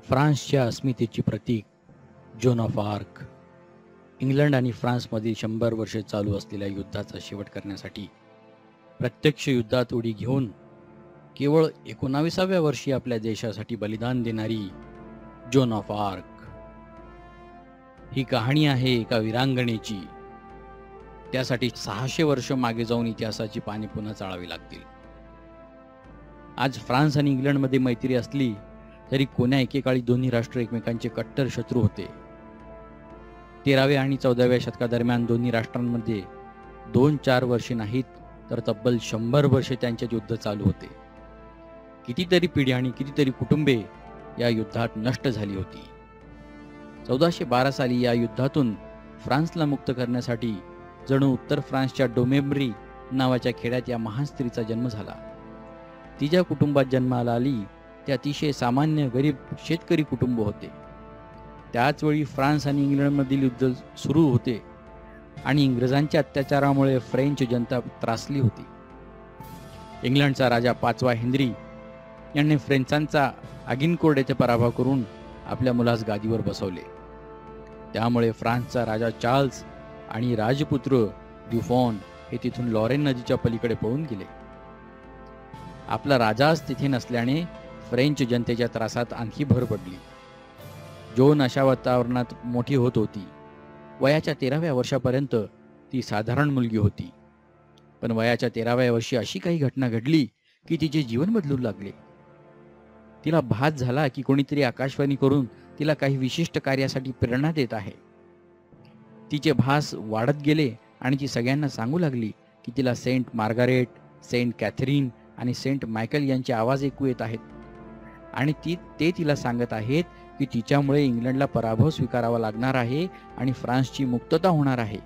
फ्रान्सच्या अस्मितेची प्रतीक Joan of arc. England आणि फ्रान्समधील 100 वर्षे चालू असलेल्या युद्धाचा शेवट करण्यासाठी प्रत्यक्ष युद्धात उडी घेऊन केवळ 19व्या वर्षी आपल्या देशासाठी बलिदान देणारी जोन ऑफ आर्क. ही कहाणी आहे एका वीरांगणेची. त्यासाठी 600 वर्ष मागे जाऊन इतिहासाची पाने पुन्हा चाळावी लागतील. आज फ्रान्स आणि इंग्लंडमध्ये मैत्री असली तरी कोण्या एकेकाळी दोन्ही राष्ट्र एकमेकांचे कट्टर शत्रू होते. 13व्या आणि 14व्या शतकादरम्यान दोन्ही राष्ट्रांमध्ये 2-4 वर्षे नाहीत तर तब्बल 100 वर्षे त्यांच्यात युद्ध चालू होते. कितीतरी पिढी आणि कितीतरी कुटुंबे या युद्धात नष्ट झाली होती. 1412 साली या युद्धातून फ्रान्सला मुक्त करण्यासाठी जणू उत्तर फ्रान्सच्या डोमेब्री नावाच्या खेड्यात या महान स्त्रीचा जन्म झाला. ती ज्या कुटुंबात जन्माला आली ते अतिशय सामान्य गरीब शेतकरी कुटुंब होते. त्याचवेळी फ्रान्स आणि इंग्लंडमधील युद्ध सुरू होते आणि इंग्रजांच्या अत्याचारामुळे फ्रेंच जनता त्रासली होती. इंग्लंडचा राजा 5वा हेनरी यांनी फ्रेंचांचा आगिनकोर्ट येथे पराभव करून आपल्या मुलास गादीवर बसवले. त्यामुळे फ्रान्सचा राजा चार्ल्स आणि राजपुत्र ड्युफॉन हे तिथून लॉरेन नदीच्या पलीकडे पळून गेले. आपला राजाच तिथे नसल्याने फ्रेंच जनतेच्या त्रासात आणखी भर पडली. जोन अशा वातावरणात मोठी होत होती. वयाच्या 13व्या वर्षापर्यंत ती साधारण मुलगी होती. पण वयाच्या 13व्या वर्षी अशी काही घटना घडली की तिचे जीवन बदलू लागले. तिला भास झाला की कोणीतरी आकाशवाणी करून तिला काही विशिष्ट कार्यासाठी प्रेरणा देत आहे. तिचे भास वाढत गेले आणि ती सगळ्यांना सांगू लागली की तिला सेंट मार्गारेट, सेंट कॅथरीन आणि सेंट मायकल यांचे आवाज ऐकू येत आहेत आणि ते तिला सांगत आहेत की तिच्यामुळे इंग्लंडला पराभव स्वीकारावा लागणार आहे आणि फ्रान्सची मुक्तता होणार आहे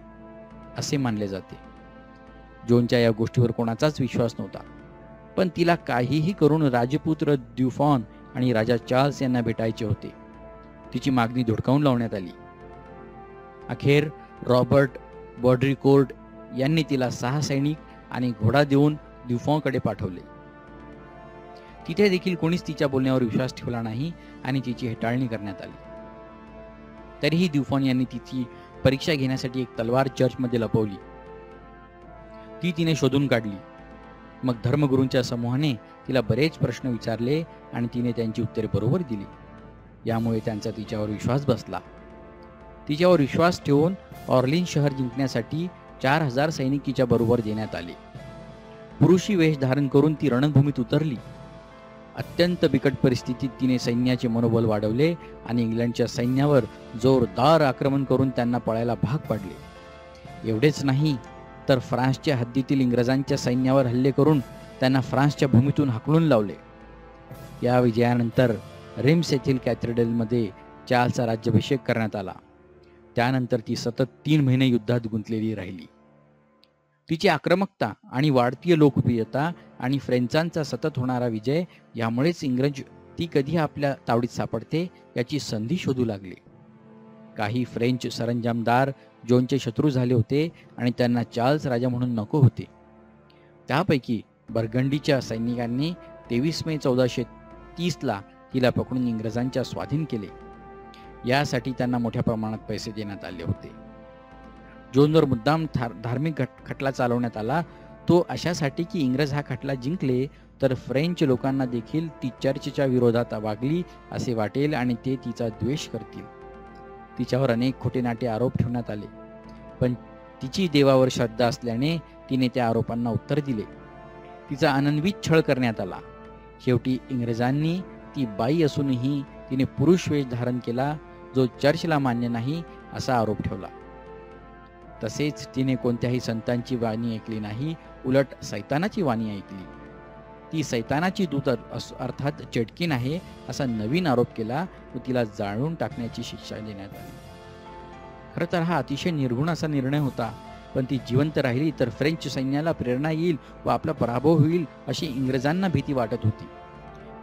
असे मानले जाते. जोनच्या या गोष्टीवर कोणाचाच विश्वास नव्हता. पण तिला काहीही करून राजपुत्र ड्युफॉन आणि राजा चार्ल्स यांना भेटायचे होते. तिची मागणी धुडकावून लावण्यात आली. अखेर रॉबर्ट बॉड्रिकोर्ट यांनी तिला 6 सैनिक आणि घोडा देऊन ड्युफॉनकडे पाठवले. तिथे देखील कोणीच तिच्या बोलण्यावर विश्वास ठेवला नाही आणि तिची हेटाळणी करण्यात आली. तरीही ड्युफॉन यांनी तिची परीक्षा घेण्यासाठी एक तलवार चर्चमध्ये लपवली. ती तिने शोधून काढली. मग धर्मगुरूंच्या समूहाने तिला बरेच प्रश्न विचारले आणि तिने त्यांची उत्तरे बरोबर दिली. यामुळे त्यांचा तिच्यावर विश्वास बसला. तिच्यावर विश्वास ठेवून ऑर्लिन शहर जिंकण्यासाठी 4000 सैनिक तिच्या बरोबर देण्यात आले. पुरुषी वेश धारण करून ती रणभूमीत उतरली. अत्यंत बिकट परिस्थितीत तिने सैन्याचे मनोबल वाढवले आणि इंग्लंडच्या सैन्यावर जोरदार आक्रमण करून त्यांना पळायला भाग पाडले. एवढेच नाही तर फ्रान्सच्या हद्दीतील इंग्रजांच्या सैन्यावर हल्ले करून त्यांना फ्रान्सच्या भूमीतून हाकलून लावले. या विजयानंतर रेम्स येथील कॅथेड्रलमध्ये चार्ल्सचा राज्याभिषेक करण्यात आला. त्यानंतर ती सतत 3 महिने युद्धात गुंतलेली राहिली. तिची आक्रमकता आणि वाढती लोकप्रियता आणि फ्रेंचांचा सतत होणारा विजय यामुळेच इंग्रज ती कधी आपल्या तावडीत सापडते याची संधी शोधू लागले. काही फ्रेंच सरंजामदार जोनचे शत्रू झाले होते आणि त्यांना चार्ल्स राजा म्हणून नको होते. त्यापैकी बर्गंडीच्या सैनिकांनी 23 मे 1430 तिला पकडून इंग्रजांच्या स्वाधीन केले. यासाठी त्यांना मोठ्या प्रमाणात पैसे देण्यात आले होते. जोनवर मुद्दाम धार्मिक खटला चालवण्यात आला. तो अशासाठी की इंग्रज हा खटला जिंकले तर फ्रेंच लोकांना देखील ती चर्चच्या विरोधात वागली असे वाटेल आणि ते तिचा द्वेष करतील. तिच्यावर अनेक खोटेनाटे आरोप ठेवण्यात आले. पण तिची देवावर श्रद्धा असल्याने तिने त्या आरोपांना उत्तर दिले. तिचा अनन्वित छळ करण्यात आला. शेवटी इंग्रजांनी ती बाई असूनही तिने पुरुष वेश धारण केला जो चर्चला मान्य नाही असा आरोप ठेवला. तसेच तिने कोणत्याही संतांची वाणी ऐकली नाही, उलट सैतानाची वाणी ऐकली. ती सैतानाची दूत अर्थात चेटकीन आहे असा नवीन आरोप केला व तिला जाळून टाकण्याची शिक्षा देण्यात आली. खरं तर हा अतिशय निर्घृण असा निर्णय होता. पण ती जिवंत राहिली तर फ्रेंच सैन्याला प्रेरणा येईल व आपला पराभव होईल अशी इंग्रजांना भीती वाटत होती.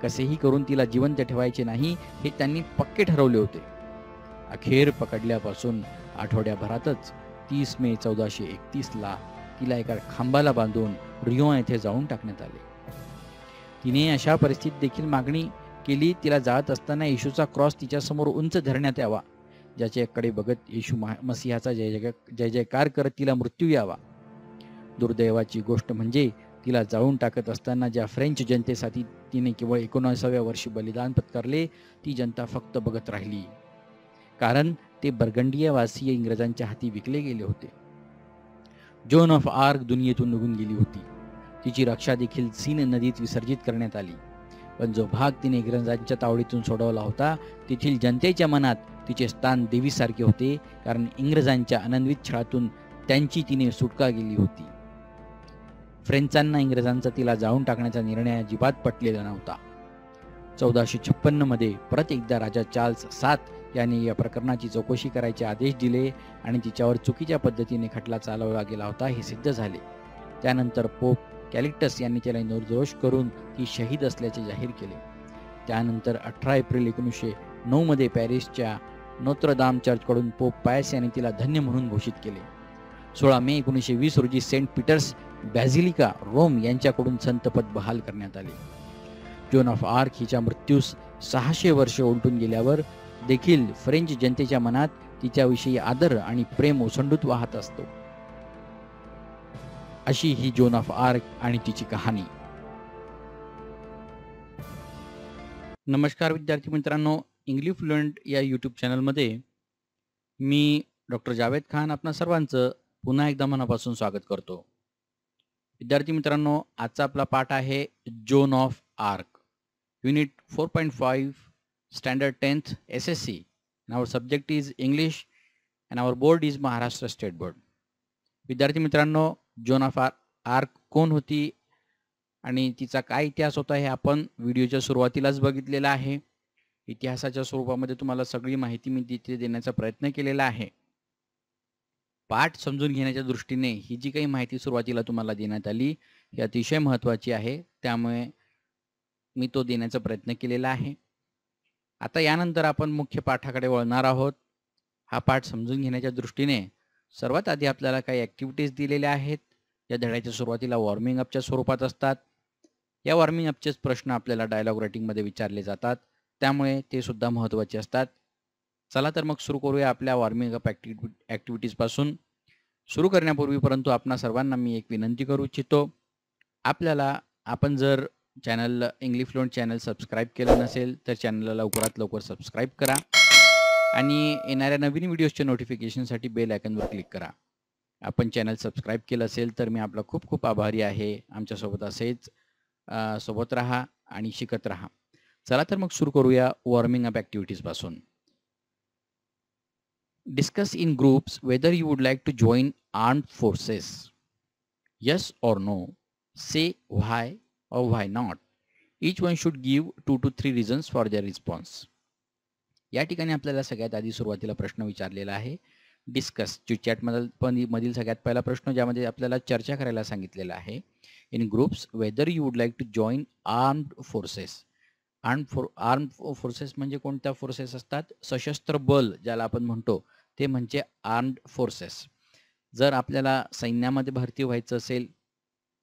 कसेही करून तिला जिवंत ठेवायचे नाही हे त्यांनी पक्के ठरवले होते. अखेर पकडल्यापासून आठवड्याभरातच 30 मे 1431 तिला एका खांबाला बांधून रियोन येथे जाळून टाकण्यात आले. तिने अशा परिस्थितीत देखील मागणी केली. तिला जाळत असताना येशूचा क्रॉस तिच्यासमोर उंच धरण्यात यावा. ज्याच्याकडे बघत येशू मसीहाचा जय जयकार करत तिला मृत्यू यावा. दुर्दैवाची गोष्ट म्हणजे तिला जाळून टाकत असताना ज्या फ्रेंच जनतेसाठी तिने केवळ 19व्या वर्षी बलिदान पत्करले, ती जनता फक्त बघत राहिली. कारण ते बर्गंडियावासीय इंग्रजांच्या हाती विकले गेले होते. जोन ऑफ आर्क दुनियेतून निघून गेली होती. तिची रक्षा देखील सीन नदीत विसर्जित करण्यात आली. पण जो भाग तिने इंग्रजांच्या तावडीतून सोडवला होता, तेथील जनतेच्या मनात तिचे स्थान देवीसारखे होते. कारण इंग्रजांच्या अनन्वित छळातून त्यांची तिने सुटका केली होती. फ्रेंचांना इंग्रजांचा तिला जाळून टाकण्याचा निर्णय अजिबात पटलेला नव्हता. 1456 मध्ये परत एकदा राजा चार्ल्स 7 यांनी या प्रकरणाची चौकशी करायचे आदेश दिले आणि तिच्यावर चुकीच्या पद्धतीने खटला चालवला गेला होता हे सिद्ध झाले. त्यानंतर पोप कॅलिक्टस यांनी त्याला निर्दोष करून ती शहीद असल्याचे जाहीर केले. त्यानंतर 18 एप्रिल 1909 मध्ये पॅरिसच्या नोत्रदाम चर्चकडून पोप पायस यांनी तिला धन्य म्हणून घोषित केले. 16 मे 1920 रोजी सेंट पीटर्स बॅझिलिका रोम यांच्याकडून संतपद बहाल करण्यात आले. जोन ऑफ आर्क हिच्या मृत्यूस 600 वर्ष उलटून गेल्यावर देखील फ्रेंच जनतेच्या मनात तिच्याविषयी आदर आणि प्रेम ओसंडून वाहत असतो. अशी ही जोन ऑफ आर्क आणि तिची कहाणी. नमस्कार विद्यार्थी मित्रांनो, इंग्लिश फ्लुएंट या यूट्यूब चॅनलमध्ये मी डॉक्टर जावेद खान आपणा सर्वांचं पुन्हा एकदा मनापासून स्वागत करतो. विद्यार्थी मित्रांनो, आजचा आपला पाठ आहे Joan of arc, unit 4.5, standard 10th SSC, and our subject is English and our board is Maharashtra state board. विद्यार्थी मित्रांनो, जोन ऑफ आर्क कोण होती आणि तिचा काय इतिहास होता हे आपण व्हिडिओच्या सुरुवातीलाच बघितलेला आहे. इतिहासाच्या स्वरूपामध्ये तुम्हाला सगळी माहिती मी तिथे देण्याचा प्रयत्न केलेला आहे. पाठ समजून घेण्याच्या दृष्टीने ही जी काही माहिती सुरुवातीला तुम्हाला देण्यात आली ही अतिशय महत्त्वाची आहे, त्यामुळे मी तो देण्याचा प्रयत्न केलेला आहे. आता यानंतर आपण मुख्य पाठाकडे वळणार आहोत. हा पाठ समजून घेण्याच्या दृष्टीने सर्वात आधी आपल्याला काही ॲक्टिव्हिटीज दिलेल्या आहेत. या धड्याच्या सुरुवातीला वॉर्मिंग अपच्या स्वरूपात असतात. या वॉर्मिंग अपचेच प्रश्न आपल्याला डायलॉग रायटिंगमध्ये विचारले जातात, त्यामुळे ते सुद्धा महत्त्वाचे असतात. चला तर मग सुरू करूया आपल्या वॉर्मिंग अप ॲक्टिव्हिटीजपासून. सुरू करण्यापूर्वी परंतु आपणा सर्वांना मी एक विनंती करू इच्छितो. आपण जर channel English fluent channel subscribe केलं नसेल तर चॅनलला लवकरात लवकर सबस्क्राईब करा आणि येणाऱ्या नवीन व्हिडिओजच्या नोटिफिकेशनसाठी बेल आयकॉनवर क्लिक करा. आपण चॅनल सबस्क्राईब केलं असेल तर मी आपला खूप खूप आभारी आहे. आमच्यासोबत असेच सोबत राहा आणि शिकत राहा. चला तर मग सुरू करूया वॉर्मिंग अप ॲक्टिव्हिटीजपासून. Discuss in groups whether you would like to join armed forces. Yes or no. Say why or why not. Each one should give 2 to 3 reasons for their response. या ठिकाणी आपल्याला सगळ्यात आधी सुरुवातीला प्रश्न विचारलेला आहे डिस्कस. चॅट मधील सगळ्यात पहिला प्रश्न ज्यामध्ये आपल्याला चर्चा करायला सांगितलेला आहे. In groups whether you would like to join armed forces. Armed forces म्हणजे कोणत्या फोर्सेस असतात? सशस्त्र बल ज्याला आपण म्हणतो ते म्हणजे आर्म्ड फोर्सेस. जर आपल्याला सैन्यामध्ये भरती व्हायचं असेल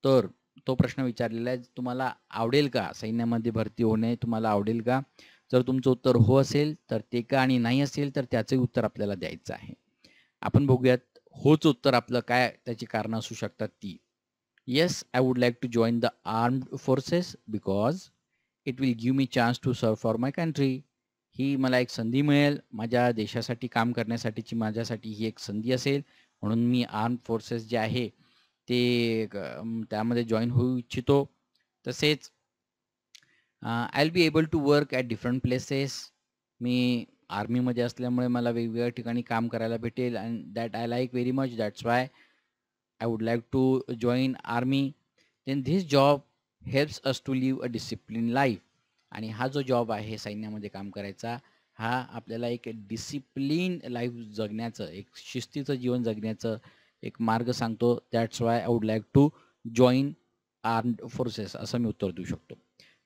तर तो प्रश्न विचारलेला आहे, तुम्हाला आवडेल का सैन्यामध्ये भरती होणे? तुम्हाला आवडेल का? जर तुमचं उत्तर हो असेल तर ते का, आणि नाही असेल तर त्याचे उत्तर आपल्याला द्यायचं आहे. आपण बघूयात होच उत्तर आपलं काय त्याची कारणं असू शकतात ती. Yes, I would like to join the armed forces because it will give me chance to serve for my country. ही मला एक संधी मिळेल, माझ्या देशासाठी काम करण्यासाठीची माझ्यासाठी ही एक संधी असेल, म्हणून मी आर्म्ड फोर्सेस जे आहे ते त्यामध्ये जॉईन होऊ इच्छितो. तसेच I will be able to work at different places. मी आर्मीमध्ये असल्यामुळे मला वेगवेगळ्या ठिकाणी काम करायला भेटेल and that I like very much. That's why I would like to join army. Then this job helps us to live a discipline life. आणि हा जो जॉब आहे सैन्यामध्ये काम करायचा, हा आपल्याला एक डिसिप्लिन लाईफ जगण्याचं, एक शिस्तीचं जीवन जगण्याचं एक मार्ग सांगतो. That's why I would like to join armed forces, असं मी उत्तर देऊ शकतो.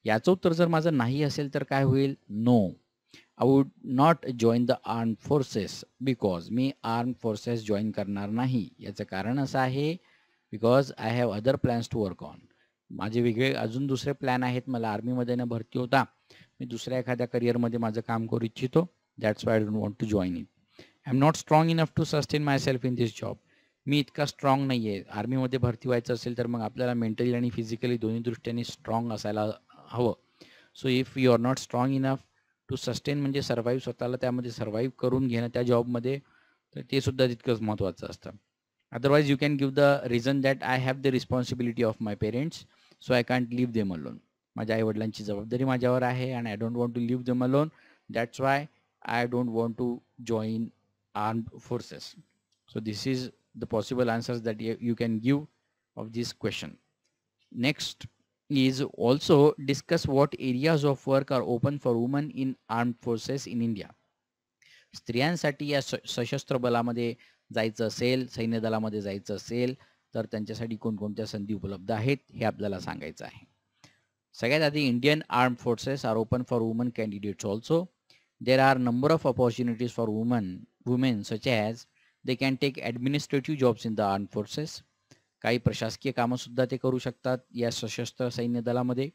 याचं उत्तर जर माझं नाही असेल तर काय होईल? No, I would not join the armed forces because मी आर्म्ड फोर्सेस जॉईन करणार नाही. याचं कारण असं आहे because I have other plans to work on. माझे वेगळे अजून दुसरे प्लॅन आहेत. मला आर्मीमध्ये न भरती होता, मी दुसऱ्या एखाद्या करिअरमध्ये माझं काम करू इच्छितो. That's why I don't want to join it. I am not strong enough to sustain myself in this job. मी इतका स्ट्रॉंग नाही आहे. आर्मीमध्ये भरती व्हायचं असेल तर मग आपल्याला मेंटली आणि फिजिकली दोन्ही दृष्टीने स्ट्रॉंग असायला हवं. So if you are not strong enough to sustain म्हणजे सर्व्हाइव्ह, स्वतःला त्यामध्ये सर्व्हाइव्ह करून घेणं त्या जॉबमध्ये, तर ते सुद्धा तितकंच महत्त्वाचं असतं. Otherwise you can give the reason that I have the responsibility of my parents, so I can't leave them alone. माझ्या आईवडिलांची जबाबदारी माझ्यावर आहे आणि I don't want to leave them alone. That's why I don't want to join armed forces. So this is the possible answers that you can give of this question. Next is also discuss what areas of work are open for women in armed forces in India. स्त्रियांसाठी या सशस्त्र बलामध्ये जायचं असेल, सैन्य दलामध्ये जायचं असेल तर त्यांच्यासाठी कोणकोणत्या संधी उपलब्ध आहेत हे आपल्याला सांगायचं आहे. सगळ्यात आधी Indian armed forces are open for women candidates also. There are number of opportunities for women such as they can take administrative jobs in the armed forces. काही प्रशासकीय कामंसुद्धा ते करू शकतात या सशस्त्र सैन्य दलामध्ये.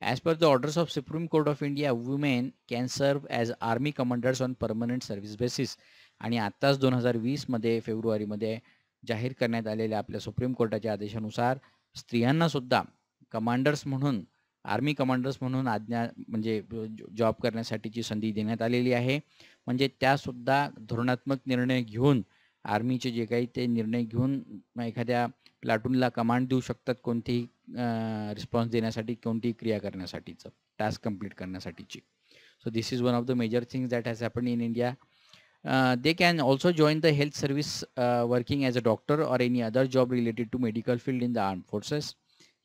As per the orders of supreme court of India, women can serve as army commanders on permanent service basis. आणि आत्ताच 2020मध्ये फेब्रुवारीमध्ये जाहीर करण्यात आलेल्या आपल्या सुप्रीम कोर्टाच्या आदेशानुसार स्त्रियांनासुद्धा कमांडर्स म्हणून, आर्मी कमांडर्स म्हणून आज्ञा म्हणजे जॉब करण्यासाठीची संधी देण्यात आलेली आहे. म्हणजे त्यासुद्धा धोरणात्मक निर्णय घेऊन, आर्मीचे जे काही ते निर्णय घेऊन एखाद्या प्लाटूनला कमांड देऊ शकतात कोणतीही रिस्पॉन्स देण्यासाठी, कोणतीही क्रिया करण्यासाठीचं, टास्क कंप्लीट करण्यासाठीची. So this is one of the major things that has happen in India. They can also join the health service working as a doctor or any other job related to medical field in the armed forces.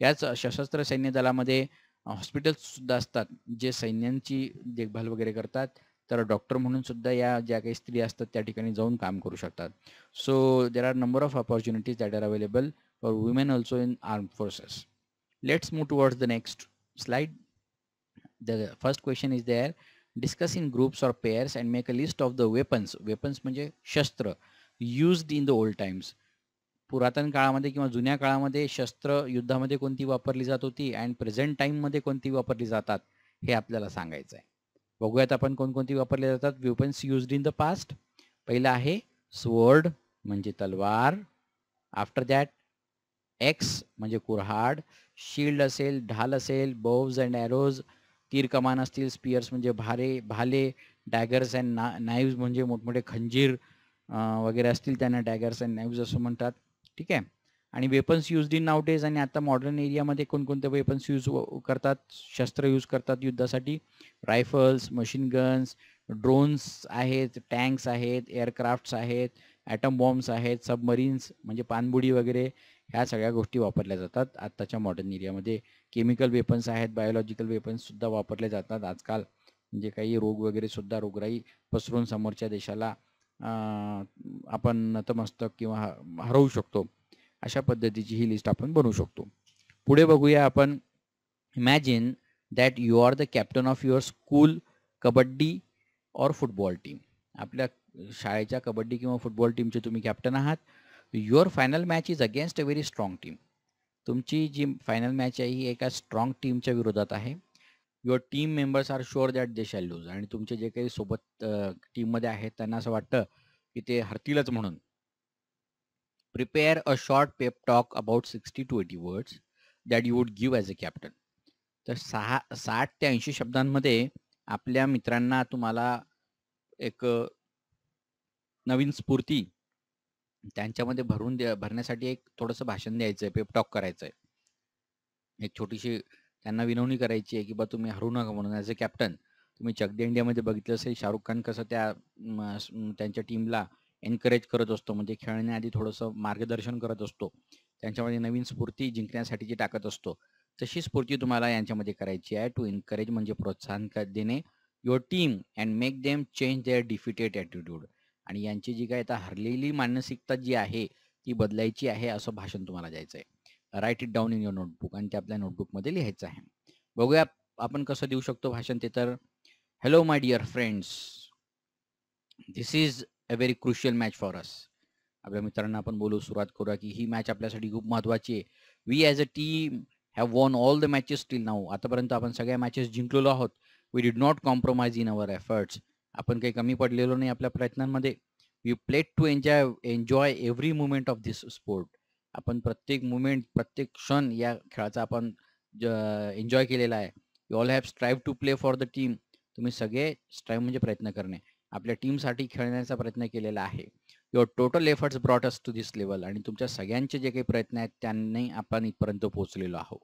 याच सशस्त्र सैन्य दलामध्ये हॉस्पिटल्ससुद्धा असतात जे सैन्यांची देखभाल वगैरे करतात. तर डॉक्टर म्हणून सुद्धा या ज्या काही स्त्री असतात त्या ठिकाणी जाऊन काम करू शकतात. So there are number of opportunities that are available for women also in armed forces. Let's move towards the next slide. The first question is there. Discuss in groups or pairs and make a list of the weapons. Weapons म्हणजे शस्त्र used in the old times. पुरातन काळामध्ये किंवा जुन्या काळामध्ये शस्त्र युद्धामध्ये कोणती वापरली जात होती आणि प्रेझेंट टाईममध्ये कोणती वापरली जातात हे आपल्याला सांगायचं आहे. बघूयात आपण कोणकोणती वापरली जातात. Weapons used in the past. पहिलं आहे स्वॉर्ड म्हणजे तलवार. आफ्टर दॅट एक्स म्हणजे कुऱ्हाड. शिल्ड असेल, ढाल असेल, बोव्ज अँड ॲरोज, तीर कमान असतील, स्पियर्स म्हणजे भाले, डॅगर्स अँड नाईव्ज म्हणजे मोठमोठे खंजीर वगैरे असतील, त्यांना डॅगर्स अँड नाईव्ज असं म्हणतात. ठीक आहे. आणि weapons used in now days. आणि आता मॉडर्न एरियामध्ये कोणकोणते वेपन्स यूज करतात, शस्त्र यूज करतात युद्धासाठी. रायफल्स, मशीन गन्स, ड्रोन्स आहेत, टँक्स आहेत, एअरक्राफ्ट्स आहेत, ॲटम बॉम्ब्स आहेत, सबमरीन्स म्हणजे पाणबुडी वगैरे, ह्या सगळ्या गोष्टी वापरल्या जातात आत्ताच्या मॉडर्न एरियामध्ये. केमिकल वेपन्स आहेत, बायोलॉजिकल वेपन्ससुद्धा वापरले जातात आजकाल. म्हणजे काही रोग वगैरे सुद्धा, रोगराई पसरून समोरच्या देशाला आपण नतमस्तक किंवा हरवू शकतो. अशा पद्धतीची ही लिस्ट आपण बनवू शकतो. पुढे बघूया आपण. Imagine that you are the captain of your school kabaddi और फुटबॉल टीम. आपल्या शाळेच्या कबड्डी किंवा फुटबॉल टीमचे तुम्ही कॅप्टन आहात. Your final match is against a very strong team. तुमची जी फायनल मॅच आहे ही एका स्ट्रॉंग टीमच्या विरोधात आहे. Your team members are sure that they shall lose. आणि तुमचे जे काही सोबत टीममध्ये आहेत त्यांना असं वाटतं की ते हरतीलच म्हणून. Prepare a short pep talk about 60 to 80 words that you would give as a captain. तर 60 ते 80 शब्दांमध्ये आपल्या मित्रांना तुम्हाला एक नवीन स्फूर्ती त्यांच्यामध्ये भरण्यासाठी एक थोडंसं भाषण द्यायचं आहे, पेप टॉक करायचं आहे. एक छोटीशी त्यांना विनवणी करायची आहे की बा तुम्ही हरू नका म्हणून. ॲज अ कॅप्टन तुम्ही चक दे इंडियामध्ये बघितलं असेल, शाहरुख खान कसं त्यांच्या टीमला एनकरेज करत असतो, म्हणजे खेळण्याआधी थोडंसं मार्गदर्शन करत असतो, त्यांच्यामध्ये नवीन स्फूर्ती जिंकण्यासाठीची टाकत असतो. तशी स्फूर्ती तुम्हाला यांच्यामध्ये करायची आहे. टू एनकरेज म्हणजे प्रोत्साहन देणे your team and make them change there defeated attitude. आणि यांची जी काय आता हरलेली मानसिकता जी आहे ती बदलायची आहे, असं भाषण तुम्हाला द्यायचं आहे. Write it down in your notebook. आणि ते आपल्या नोटबुकमध्ये लिहायचं आहे. बघूया आपण कसं देऊ शकतो भाषण ते. तर hello my dear friends, this is a very crucial match for us. आपल्या मित्रांना आपण बोलू सुरुवात करूया की ही मॅच आपल्यासाठी खूप महत्त्वाची आहे. We as a team have won all the matches till now. आतापर्यंत आपण सगळ्या मॅचेस जिंकलेलो आहोत. We did not compromise in our efforts. आपण काही कमी पडलेलो नाही आपल्या प्रयत्नांमध्ये. We played to enjoy every moment of this sport. आपण प्रत्येक मुमेंट, प्रत्येक क्षण या खेळाचा आपण एन्जॉय केलेला आहे. You all have strive to play for the team. तुम्ही सगळे स्ट्राईव्ह म्हणजे प्रयत्न करणे, आपल्या टीमसाठी खेळण्याचा प्रयत्न केलेला आहे. Your total efforts brought us to this level. आणि तुमच्या सगळ्यांचे जे काही प्रयत्न आहेत त्यांनी आपण इथपर्यंत पोहोचलेलो आहोत.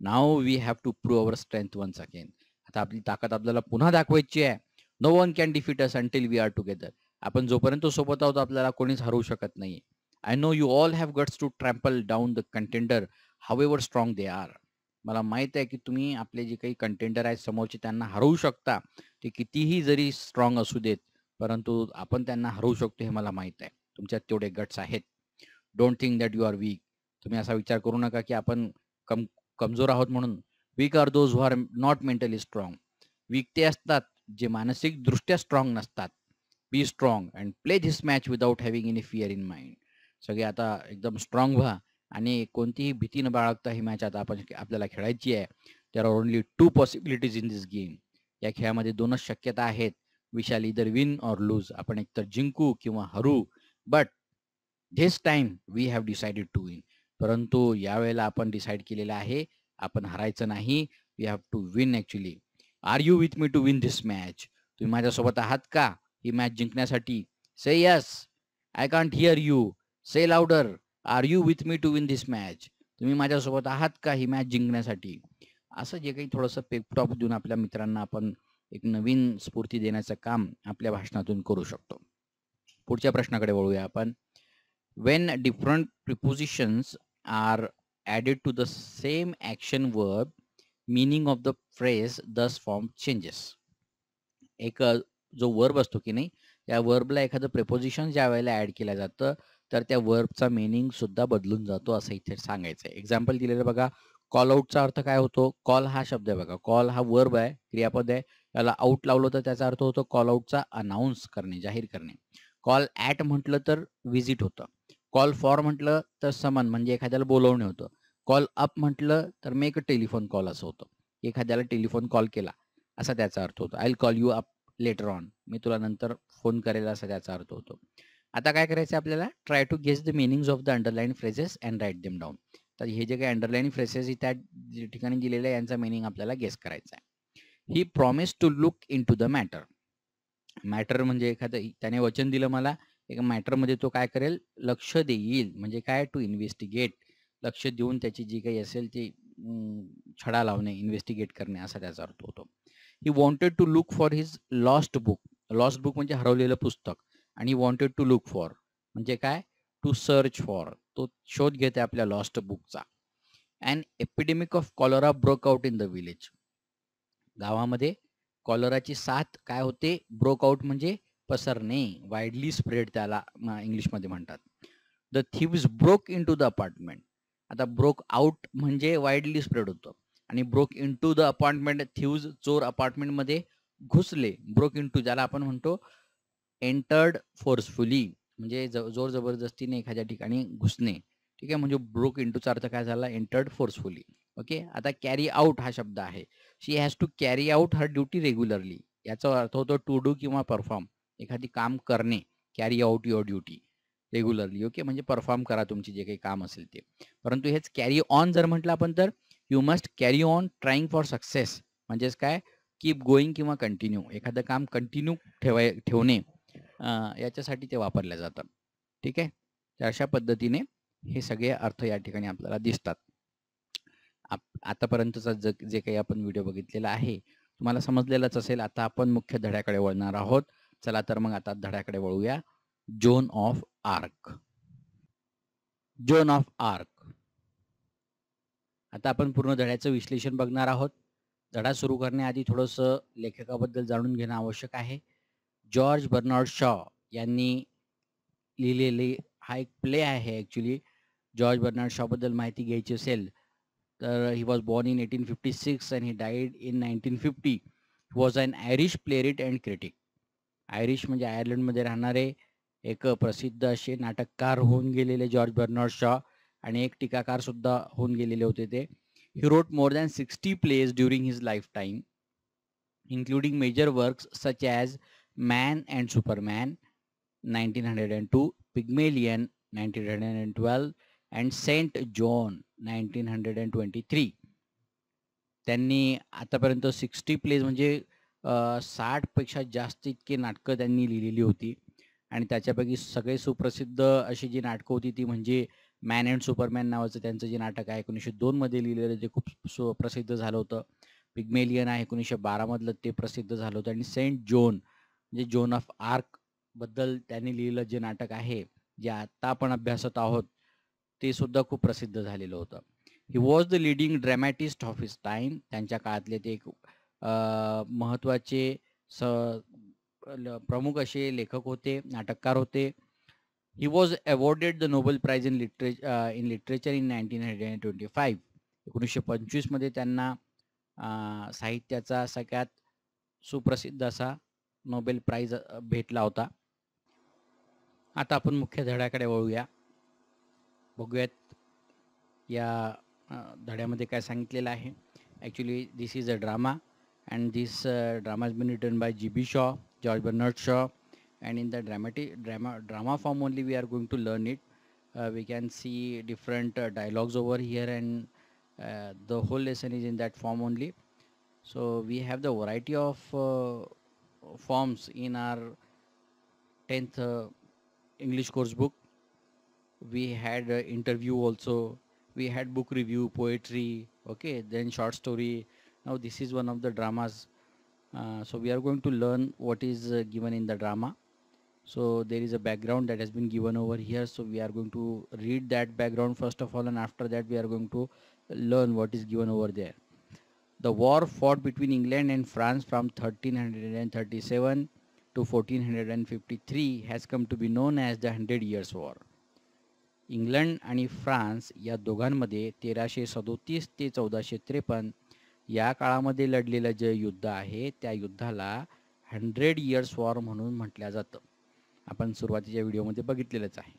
Now we have to prove our strength once again. आता आपली ताकद आपल्याला पुन्हा दाखवायची आहे. No one can defeat us until we are together. आपण जोपर्यंत सोबत आहोत आपल्याला कोणीच हरवू शकत नाही. I know you all have guts to trample down the contender however strong they are. मला माहित आहे की तुम्ही आपले जे काही कंटेंडर आहेत समोरचे त्यांना हरवू शकता. ते कितीही जरी स्ट्रॉंग असू देत, परंतु आपण त्यांना हरवू शकतो हे मला माहित आहे. तुमच्यात तेवढे गट्स आहेत. Don't think that you are weak. तुम्ही असा विचार करू नका की आपण कमजोर आहोत म्हणून. Weak are those who are not mentally strong. Weak ते असतात जे मानसिकदृष्ट्या स्ट्रॉंग नसतात. Be strong and play this match without having any fear in mind. सगळे आता एकदम स्ट्रॉंग व्हा आणि कोणतीही भीती न बाळगता ही मॅच आता आपल्याला खेळायची आहे. There are only 2 possibilities in this game. या खेळामध्ये 2च शक्यता आहेत. We shall either win or lose. आपण एकतर जिंकू किंवा हरू. But this time we have decided to win. परंतु यावेळेला आपण डिसाईड केलेलं आहे आपण हरायचं नाही. We have to win actually. Are you with me to win this match. तुम्ही माझ्यासोबत आहात का ही मॅच जिंकण्यासाठी? Say yes. I can't here you. Say louder. Are you with me to win this match. तुम्ही माझ्यासोबत आहात का ही मॅच जिंकण्यासाठी? असं जे काही थोडंसं पेपटॉप देऊन आपल्या मित्रांना आपण एक नवीन स्फूर्ती देण्याचं काम आपल्या भाषणातून करू शकतो. पुढच्या प्रश्नाकडे वळूया आपण. When different prepositions are added to the same action verb, meaning of the phrase thus form changes. एक जो वर्ब असतो की नाही, त्या वर्बला एखादं प्रेपोजिशन ज्या वेळेला ऍड केलं जातं तर त्या वर्बचा मिनिंग सुद्धा बदलून जातो असं इथे सांगायचं आहे. एक्झाम्पल दिलेलं बघा. कॉल आउटचा अर्थ काय होतो? कॉल हा शब्द आहे बघा. कॉल हा वर्ब आहे, क्रियापद आहे. त्याला आउट लावलं तर त्याचा अर्थ होतो कॉल आउटचा अनाऊन्स करणे, जाहीर करणे. कॉल ॲट म्हटलं तर व्हिजिट होतं. कॉल फॉर म्हटलं तर समन म्हणजे एखाद्याला बोलवणे होतं. कॉल अप म्हटलं तर मेक अ टेलिफोन कॉल असं होतं. एखाद्याला टेलिफोन कॉल केला असा त्याचा अर्थ होतो. I will call you up later on. मी तुला नंतर फोन करेल असा त्याचा अर्थ होतो. आता काय करायचं आपल्याला? Try to guess the meanings of the underline phrases and write them down. तर हे जे काही अंडरलाईन फ्रेजेस त्या ठिकाणी दिलेले आहे यांचा मिनिंग आपल्याला गेस करायचा आहे. He promise to look into the matter. Matter म्हणजे एखादं त्याने वचन दिलं मला एका मॅटरमध्ये तो काय करेल? लक्ष देईल. म्हणजे काय? To investigate. लक्ष देऊन त्याची जी काही असेल ती छडा लावणे, इन्व्हेस्टिगेट करणे असा त्याचा अर्थ होतो. He wanted to look for his lost book. Lost book म्हणजे हरवलेलं पुस्तक. आणि वॉन्टेड टू लुक फॉर म्हणजे काय? To search for. तो शोध घेते आपल्या लॉस्ट बुकचा. And epidemic of cholera broke out in the village. गावामध्ये कॉलराची साथ काय होते? ब्रोक आउट म्हणजे पसरणे, वाईडली स्प्रेड त्याला इंग्लिशमध्ये म्हणतात. The thieves broke into the apartment. आता ब्रोक आउट म्हणजे वाईडली स्प्रेड होतं आणि broke into the apartment, thieves चोर अपार्टमेंटमध्ये घुसले. ब्रोक इन टू ज्याला आपण म्हणतो एंटर्ड फोर्सफुली म्हणजे जोर जबरदस्तीने एखाद्या ठिकाणी घुसणे. ठीक आहे, म्हणजे ब्रोक इन टूचा अर्थ काय झाला? Entered forcefully. ओके. आता कॅरी आउट हा शब्द आहे. She has to carry out her duty regularly. याचा अर्थ होतो टू डू किंवा परफॉर्म. एखादी काम करणे. Carry out your duty regularly. Okay, म्हणजे परफॉर्म करा तुमची जे काही काम असेल ते. परंतु हेच कॅरी ऑन जर म्हटलं आपण तर you must carry on trying for success. म्हणजेच काय? कीप गोईंग किंवा कंटिन्यू. एखादं काम कंटिन्यू ठेवणे याच्यासाठी ते वापरलं जातं. ठीक आहे. तर अशा पद्धतीने हे सगळे अर्थ या ठिकाणी आपल्याला दिसतात. आतापर्यंतचा जे काही आपण व्हिडिओ बघितलेला आहे तुम्हाला समजलेलंच असेल. आता आपण मुख्य धड्याकडे वळणार आहोत. चला तर मग आता धड्याकडे वळूया. Joan of arc. Joan of arc. आता आपण पूर्ण धड्याचं विश्लेषण बघणार आहोत. धडा सुरू करण्याआधी थोडंसं लेखकाबद्दल जाणून घेणं आवश्यक आहे. जॉर्ज बर्नार्ड शॉ यांनी लिहिलेले हा एक प्ले आहे ॲक्च्युली. जॉर्ज बर्नार्ड शॉबद्दल माहिती घ्यायची असेल तर he was born in 1856 and he died in 1950. He was an Irish playwright and critic. Irish म्हणजे आयर्लंडमध्ये राहणारे एक प्रसिद्ध असे नाटककार होऊन गेलेले जॉर्ज बर्नार्ड शॉ आणि एक टीकाकार सुद्धा होऊन गेलेले होते ते. He wrote more than 60 plays during his life time. including major works such as Man and Superman 1902, Pygmalion 1912 and Saint John 1923. त्यांनी आतापर्यंत 60 प्लेज म्हणजे 60पेक्षा जास्त इतके नाटकं त्यांनी लिहिलेली होती आणि त्याच्यापैकी सगळे सुप्रसिद्ध अशी जी नाटकं होती ती म्हणजे मॅन अँड सुपरमॅन नावाचं त्यांचं जे नाटक आहे 1902 मध्ये लिहिलेलं जे खूप प्रसिद्ध झालं होतं. पिग्मेलियन आहे 1912 मधलं ते प्रसिद्ध झालं होतं आणि सेंट जॉन म्हणजे जॉन ऑफ आर्क बद्दल त्यांनी लिहिलेलं जे नाटक आहे जे आता आपण अभ्यासत आहोत ते सुद्धा खूप प्रसिद्ध झालेलं होतं. He was the leading dramatist of his time. त्यांच्या काळातले ते एक महत्त्वाचे प्रमुख असे लेखक होते, नाटककार होते. He was awarded the Nobel prize in literature in 1925. 1925 मध्ये त्यांना साहित्याचा सगळ्यात सुप्रसिद्ध असा नोबेल प्राइज भेटला होता. आता आपण मुख्य धड्याकडे वळूया, बघूयात या धड्यामध्ये काय सांगितलेलं आहे. Actually this is a drama and this drama has been written by G.B. Shaw, George Bernard Shaw, and in the drama form only we are going to learn it. We can see different dialogues over here and the whole lesson is in that form only. So we have the variety of forms in our 10th English course book. We had interview also, we had book review, poetry, okay, then short story. Now this is one of the dramas. So we are going to learn what is given in the drama. So there is a background that has been given over here, so we are going to read that background first of all, and after that we are going to learn what is given over there. The war fought between England and France from 1337 to 1453 has come to be known as the 100 Years War. England आणि France या दोघांमध्ये 1337 ते 1453 या काळामध्ये लढलेलं जे युद्ध आहे त्या युद्धाला 100 इयर्स वॉर म्हणून म्हटलं जातं. आपण सुरुवातीच्या व्हिडिओमध्ये बघितलेलंच आहे.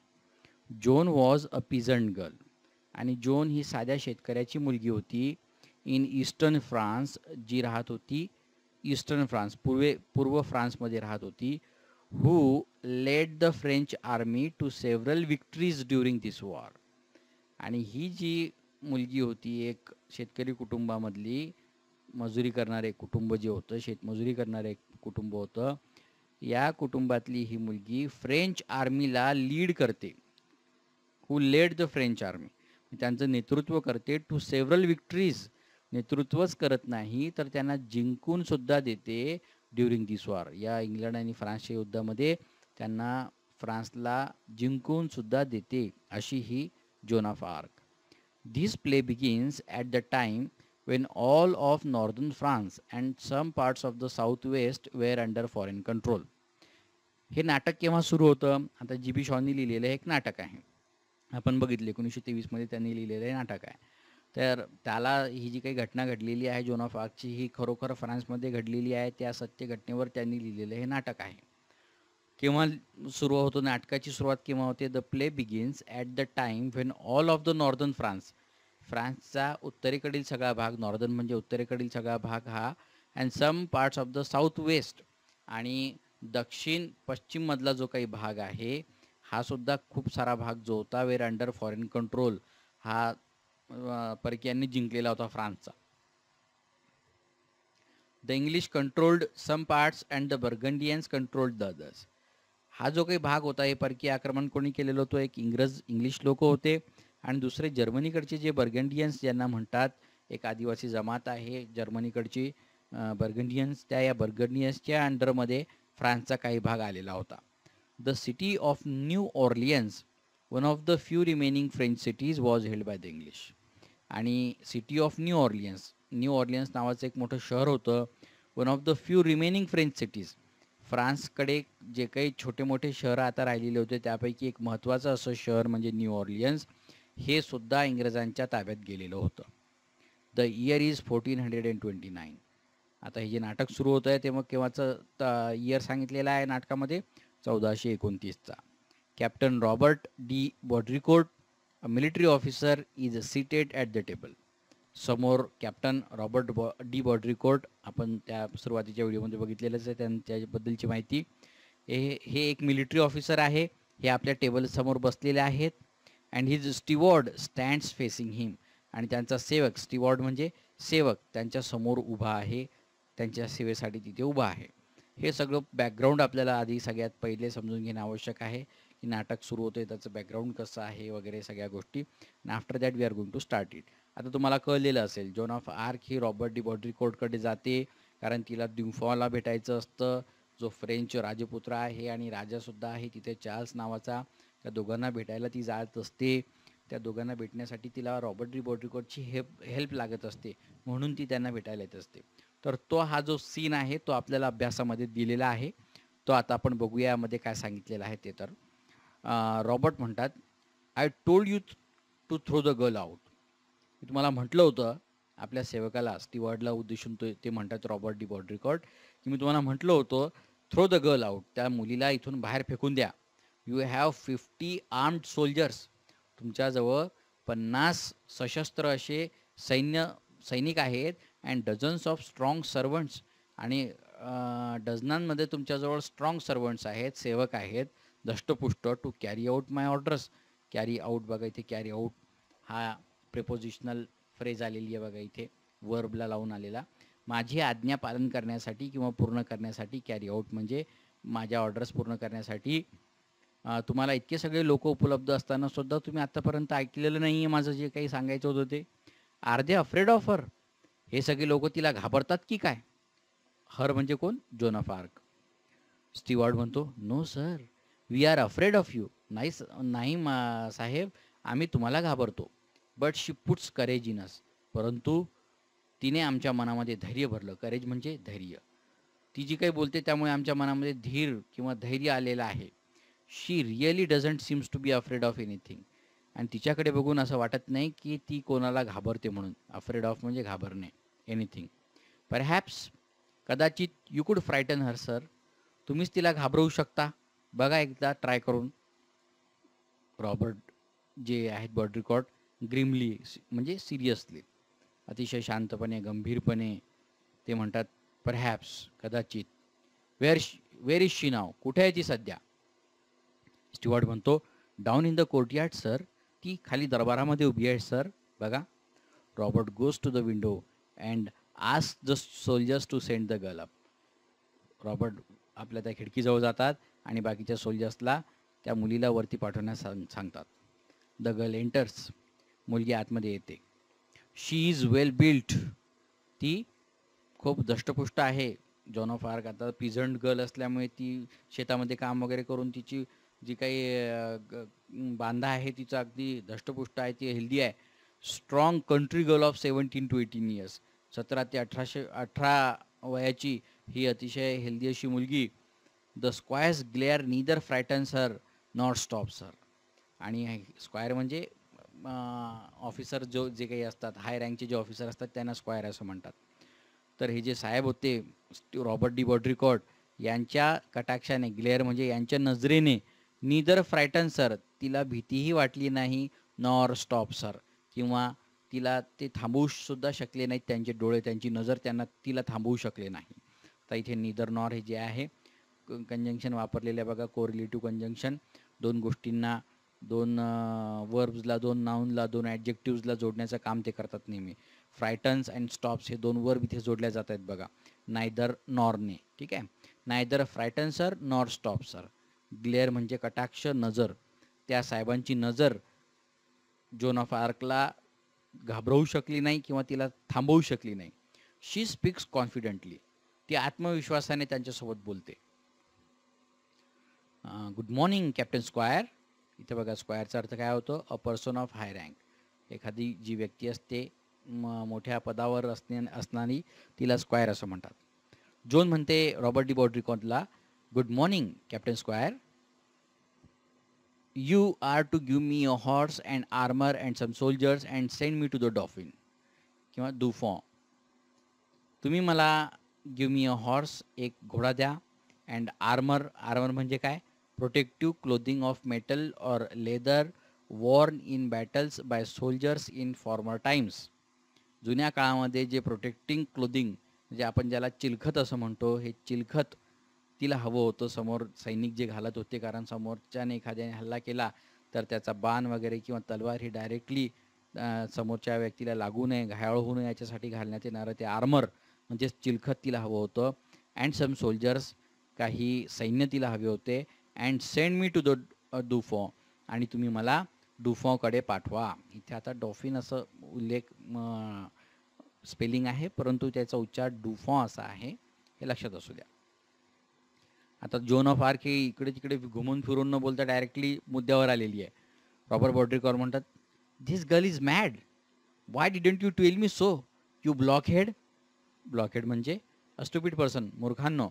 John was a peasant girl आणि जॉन ही साध्या शेतकऱ्याची मुलगी होती. इन ईस्टर्न फ्रान्स, जी राहत होती ईस्टर्न फ्रान्स, पूर्व फ्रान्समध्ये राहत होती. who led the French army to several victories during this war. आणि ही जी मुलगी होती एक शेतकरी कुटुंबामधली, मजुरी करणारे कुटुंब जे होतं, शेतमजुरी करणारे कुटुंब होतं, या कुटुंबातली ही मुलगी फ्रेंच आर्मीला लीड करते. हू लेड द फ्रेंच आर्मी, त्यांचं नेतृत्व करते. टू सेव्हरल विक्ट्रीज, नेतृत्वच करत नाही तर त्यांना जिंकून सुद्धा देते ड्युरिंग दिस वॉर. या इंग्लंड आणि फ्रान्सच्या युद्धामध्ये त्यांना फ्रान्सला जिंकून सुद्धा देते, अशी ही Joan of Arc. This play begins at the time when all of northern France and some parts of the southwest were under foreign control. हे नाटक केव्हा सुरू होतं? आता G.B. शॉनी लिहिलेलं एक नाटक आहे, आपण बघितले 1923 मध्ये त्यांनी लिहिलेलं हे नाटक आहे. तर त्याला ही जी काही घटना घडलेली आहे जोन ऑफ आर्कची, ही खरोखर फ्रान्समध्ये घडलेली आहे. त्या सत्य घटनेवर त्यांनी लिहिलेलं हे नाटक आहे. केव्हा सुरू होतो नाटकाची सुरुवात केव्हा होते? The play begins at the time when all of the northern France, फ्रान्सचा उत्तरेकडील सगळा भाग, नॉर्दर्न म्हणजे उत्तरेकडील सगळा भाग हा, and some parts of the south west, आणि दक्षिण पश्चिममधला जो काही भाग आहे हा सुद्धा खूप सारा भाग जो होता वेर अंडर फॉरेन कंट्रोल, हा परकीयांनी जिंकलेला होता फ्रान्सचा. The English controlled some parts and the Burgundians controlled the others. हा जो काही भाग होता हे परकीय आक्रमण कोणी केलेलं होतं? एक इंग्लिश लोक होते आणि दुसरे जर्मनीकडचे जे बर्गंडियन्स ज्यांना म्हणतात, एक आदिवासी जमात आहे जर्मनीकडची बर्गंडियन्स, या बर्गंडियन्सच्या अंडरमध्ये फ्रान्सचा काही भाग आलेला होता. The city of New Orleans, one of the few remaining French cities, was held by the English. आणि सिटी ऑफ न्यू ऑर्लियन्स नावाचं एक मोठं शहर होतं. One of the few remaining French cities, फ्रान्सकडे जे काही छोटे मोठे शहरं आता राहिलेले होते त्यापैकी एक महत्त्वाचं असं शहर म्हणजे न्यू ऑर्लियन्स, हे सुद्धा इंग्रजांच्या ताब्यात गेलेलं होतं. The year is 1429. आता हे जे नाटक सुरू होतं आहे ते मग केव्हाचं इयर सांगितलेलं आहे नाटकामध्ये? 1429चा. Captain Robert de Baudricourt, a military officer, is seated at the table. समोर कॅप्टन रॉबर्ट डी बॉड्रिकोट, आपण त्या सुरुवातीच्या व्हिडिओमध्ये बघितलेलंच आहे त्याबद्दलची माहिती. हे एक मिलिटरी ऑफिसर आहे. हे आपल्या टेबलसमोर बसलेले आहेत. अँड हिज स्टीवॉर्ड स्टँड्स फेसिंग हिम, आणि त्यांचा सेवक, स्टीवॉर्ड म्हणजे सेवक, त्यांच्या समोर उभा आहे, त्यांच्या सेवेसाठी तिथे उभा आहे. हे सगळं बॅकग्राऊंड आपल्याला आधी सगळ्यात पहिले समजून घेणं आवश्यक आहे की नाटक सुरू होतं त्याचं बॅकग्राऊंड कसं आहे वगैरे सगळ्या गोष्टी. And after that we are going to start it. आता तुम्हाला कळलेलं असेल, जॉन ऑफ आर्क ही रॉबर्ट डी बॉड्रिकोटकडे जाते कारण तिला द्युफॉला भेटायचं असतं, जो फ्रेंच राजपुत्र आहे आणि राजासुद्धा आहे तिथे चार्ल्स नावाचा. त्या दोघांना भेटायला ती जात असते. त्या दोघांना भेटण्यासाठी तिला रॉबर्ट डी बॉड्रिकोटची हेल्प लागत असते, म्हणून ती त्यांना भेटायला येत असते. तर तो हा जो सीन आहे तो आपल्याला अभ्यासामध्ये दिलेला आहे. तो आता आपण बघूया यामध्ये काय सांगितलेलं आहे ते. तर रॉबर्ट म्हणतात, I told you to throw the girl out. मी तुम्हाला म्हटलं होतं, आपल्या सेवकाला स्टीवर्डला उद्देशून ते म्हणतात रॉबर्ट डी बॉड्रिकोट, की मी तुम्हाला म्हटलं होतं थ्रो द गर्ल आउट, त्या मुलीला इथून बाहेर फेकून द्या. You have 50 armed soldiers. तुमच्याजवळ 50 सशस्त्र असे सैनिक आहेत. And dozens of strong servants, आणि डझनांमध्ये तुमच्याजवळ स्ट्रॉंग सर्वंट्स आहेत, सेवक आहेत, दष्टपुष्ट, to carry out my orders. Carry out बघा इथे, कॅरी आऊट हा प्रिपोजिशनल फ्रेज आलेली आहे बघा इथे, वर्बला लावून आलेला. माझी आज्ञा पालन करण्यासाठी किंवा पूर्ण करण्यासाठी, कॅरी आऊट म्हणजे माझ्या ऑर्डर्स पूर्ण करण्यासाठी. तुम्हाला इतके सगळे लोक उपलब्ध असताना सुद्धा तुम्ही आत्तापर्यंत ऐकलेलं नाही आहे माझं जे काही सांगायचं होतं ते. Are they afraid of her. हे सगळे लोक तिला घाबरतात की काय? हर म्हणजे कोण? Joan of Arc. स्टीवर्ड म्हणतो, no sir, we are afraid of you. नाही नाही साहेब, आम्ही तुम्हाला घाबरतो. But she puts courage in us. परंतु तिने आमच्या मनामध्ये धैर्य भरलं. करेज म्हणजे धैर्य. ती जी काही बोलते त्यामुळे आमच्या मनामध्ये धीर किंवा धैर्य आलेलं आहे. She really doesn't seems to be afraid of anything. आणि तिच्याकडे बघून असं वाटत नाही की ती कोणाला घाबरते म्हणून. अफ्रेड ऑफ म्हणजे घाबरणे, एनिथिंग. परहॅप्स, कदाचित, यू कुड फ्रायटन हर सर. तुम्हीच तिला घाबरवू शकता. बघा एकदा ट्राय करून. रॉबर्ट जे आहेत बॉड्रिकोट ग्रीमली म्हणजे सिरियसली, अतिशय शांतपणे, गंभीरपणे ते म्हणतात, परहॅप्स, कदाचित. Where is she now. कुठे आहे ती सध्या? स्टीवर्ड म्हणतो, down in the courtyard sir. ती खाली दरबारामध्ये उभी आहे सर. बघा. Robert goes to the window and ask the soldiers to send the girl up. Robert आपल्या त्या खिडकीजवळ जातात आणि बाकीच्या सोल्जर्सला त्या मुलीला वरती पाठवण्यास सांगतात. The girl enters. मुलगी आतमध्ये येते. शी इज वेल बिल्ट. ती खूप दष्टपुष्ट आहे. जॉन ऑफ आर्क आता पिझंट गर्ल असल्यामुळे ती शेतामध्ये काम वगैरे करून तिची जी काही बांधा आहे तिचं अगदी दष्टपुष्ट आहे, ती हेल्दी आहे. Strong country girl of 17 to 18 years. 17 ते 18 वयाची ही अतिशय हेल्दी अशी मुलगी. The squire's glare neither frightens her not stop sir. आणि स्क्वायर म्हणजे ऑफिसर जे काही असतात, हाय रँकचे जे ऑफिसर असतात त्यांना स्क्वायर असं म्हणतात. तर हे जे साहेब होते रॉबर्ट डी बॉड्रिकोट, यांच्या कटाक्षाने, ग्लेअर म्हणजे यांच्या नजरेने, नीदर फ्रायटन सर, तिला भीतीही वाटली नाही, नॉर स्टॉप सर, किंवा तिला ते थांबवू सुद्धा शकले नाहीत. त्यांचे डोळे, त्यांची नजर तिला थांबवू शकले नाही. तर इथे नीदर नॉर हे जे आहे कंजंक्शन वापरलेलं आहे बघा, कोरिलेटिव्ह कंजंक्शन. दोन गोष्टींना, दोन वर्ब्सला, दोन नाऊनला, दोन ॲडजेक्टिव्हजला जोडण्याचं काम ते करतात नेहमी. फ्रायटन्स अँड स्टॉप्स हे दोन वर्ब इथे जोडल्या जात आहेत बघा, नायदर नॉरने. ठीक आहे. Neither frightened sir nor stop sir. Glare म्हणजे कटाक्ष, नजर. त्या साहेबांची नजर जॉन ऑफ आर्कला घाबरवू शकली नाही किंवा तिला थांबवू शकली नाही. शी स्पीक्स कॉन्फिडेंटली. ती आत्मविश्वासाने त्यांच्यासोबत बोलते. Good morning captain square. इथे बघा, स्क्वायरचा अर्थ काय होतो? A person of high rank. एखादी जी व्यक्ती असते मोठ्या पदावर असणारी, तिला स्क्वायर असं म्हणतात. जॉन म्हणते रॉबर्ट डी बॉड्रिकोटला, good morning captain squire. You are to give me a horse and armour and some soldiers and send me to the Dauphin किंवा दुफॉ. तुम्ही मला गिव्ह मी अ हॉर्स, एक घोडा द्या, अँड आर्मर. आर्मर म्हणजे काय? Protective clothing of metal और leather worn in battles by soldiers in former times. जुन्या काळामध्ये जे प्रोटेक्टिंग क्लोदिंग म्हणजे आपण ज्याला चिलखत असं म्हणतो, हे चिलखत तिला हवं होतं समोर सैनिक जे घालत होते, कारण समोरच्याने एखाद्याने हल्ला केला तर त्याचा बाण वगैरे किंवा तलवार ही डायरेक्टली समोरच्या व्यक्तीला लागू नये, घायाळ होऊ नये याच्यासाठी घालण्यात येणारं ते आर्मर म्हणजेच चिलखत तिला हवं होतं. अँड सम सोल्जर्स, काही सैन्य तिला हवे होते. And send me to the Dauphin, आणि तुम्ही मला डुफॉकडे पाठवा. इथे आता डॉफिन असं उल्लेख स्पेलिंग आहे, परंतु त्याचा उच्चार डुफॉ असा आहे, हे लक्षात असू द्या. आता जोन ऑफ आर्क ही इकडे तिकडे घुमून फिरून न बोलता डायरेक्टली मुद्द्यावर आलेली आहे. रॉबर्ट बॉड्रिकॉर म्हणतात, this girl is mad, why didn't you tell me so, you blockhead. Blockhead म्हणजे अ स्टुपिड पर्सन, मूर्खांनो.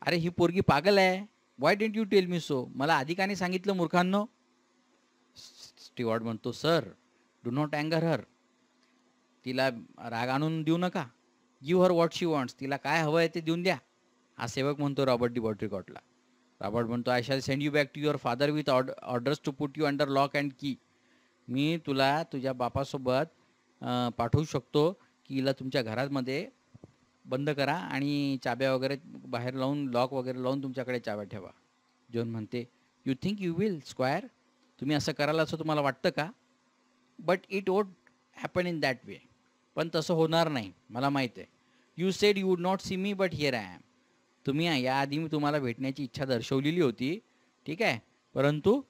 अरे ही पोरगी पागल आहे, Y didn't you tell me so, मला आधी का नाही सांगितलं मूर्खांनो. स्टीवॉर्ड म्हणतो, सर डू नॉट अँगर हर, तिला राग आणून देऊ नका. Give her what she wants, तिला काय हवं आहे ते देऊन द्या. हा सेवक म्हणतो रॉबर्ट डी बॉड्रिकॉटला. रॉबर्ट म्हणतो, I shall send you back to your father with orders to put you under lock and key. मी तुला तुझ्या बापासोबत पाठवू शकतो की हिला तुमच्या घरामध्ये बंद करा आणि चाब्या वगैरे बाहेर लावून, लॉक वगैरे लावून तुमच्याकडे चाब्या ठेवा. जॉन म्हणते, you think you will squire, तुम्ही असं कराल असं तुम्हाला वाटतं का. But it won't happen in that way, पण तसं होणार नाही, मला माहीत आहे. You said you would not see me but here I am, तुम्ही याआधी मी तुम्हाला भेटण्याची इच्छा दर्शवलेली होती, ठीक आहे, परंतु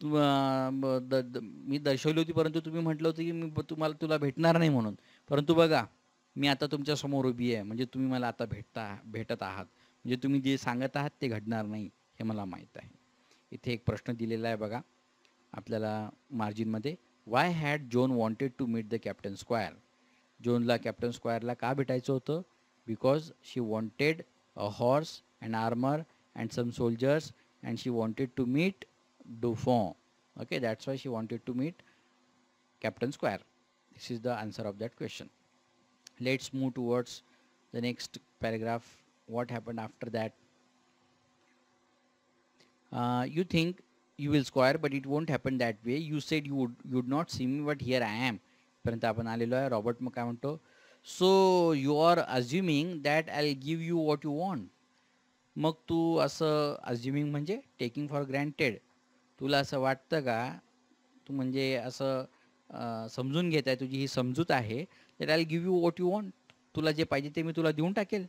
मी दर्शवली होती, परंतु तुम्ही म्हटलं होतं की मी तुला भेटणार नाही म्हणून. परंतु बघा, मी आता तुमच्यासमोर उभी आहे, म्हणजे तुम्ही मला आता भेटत आहात, म्हणजे तुम्ही जे सांगत आहात ते घडणार नाही हे मला माहीत आहे. इथे एक प्रश्न दिलेला आहे बघा आपल्याला मार्जिनमध्ये. Why had Joan wanted to meet the captain squire. जोनला कॅप्टन स्क्वायरला का भेटायचं होतं. Because she wanted a horse and armour and some soldiers and she wanted to meet Dufon. Okay, that's why she wanted to meet Captain Square. This is the answer of that question. Let's move towards the next paragraph. What happened after that? You think you will square, but it won't happen that way. You said you would not see me, but here I am. पर्यंत आपण आलेलो आहे. Robert मग काय म्हणतो, so you are assuming that I will give you what you want. मग तू असं अज्युमिंग म्हणजे टेकिंग फॉर ग्रँटेड, तुला असं वाटतं का, तू म्हणजे असं समजून घेत आहे, तुझी ही समजूत आहे, that I will give you what you want, तुला जे पाहिजे ते मी तुला देऊन टाकेल.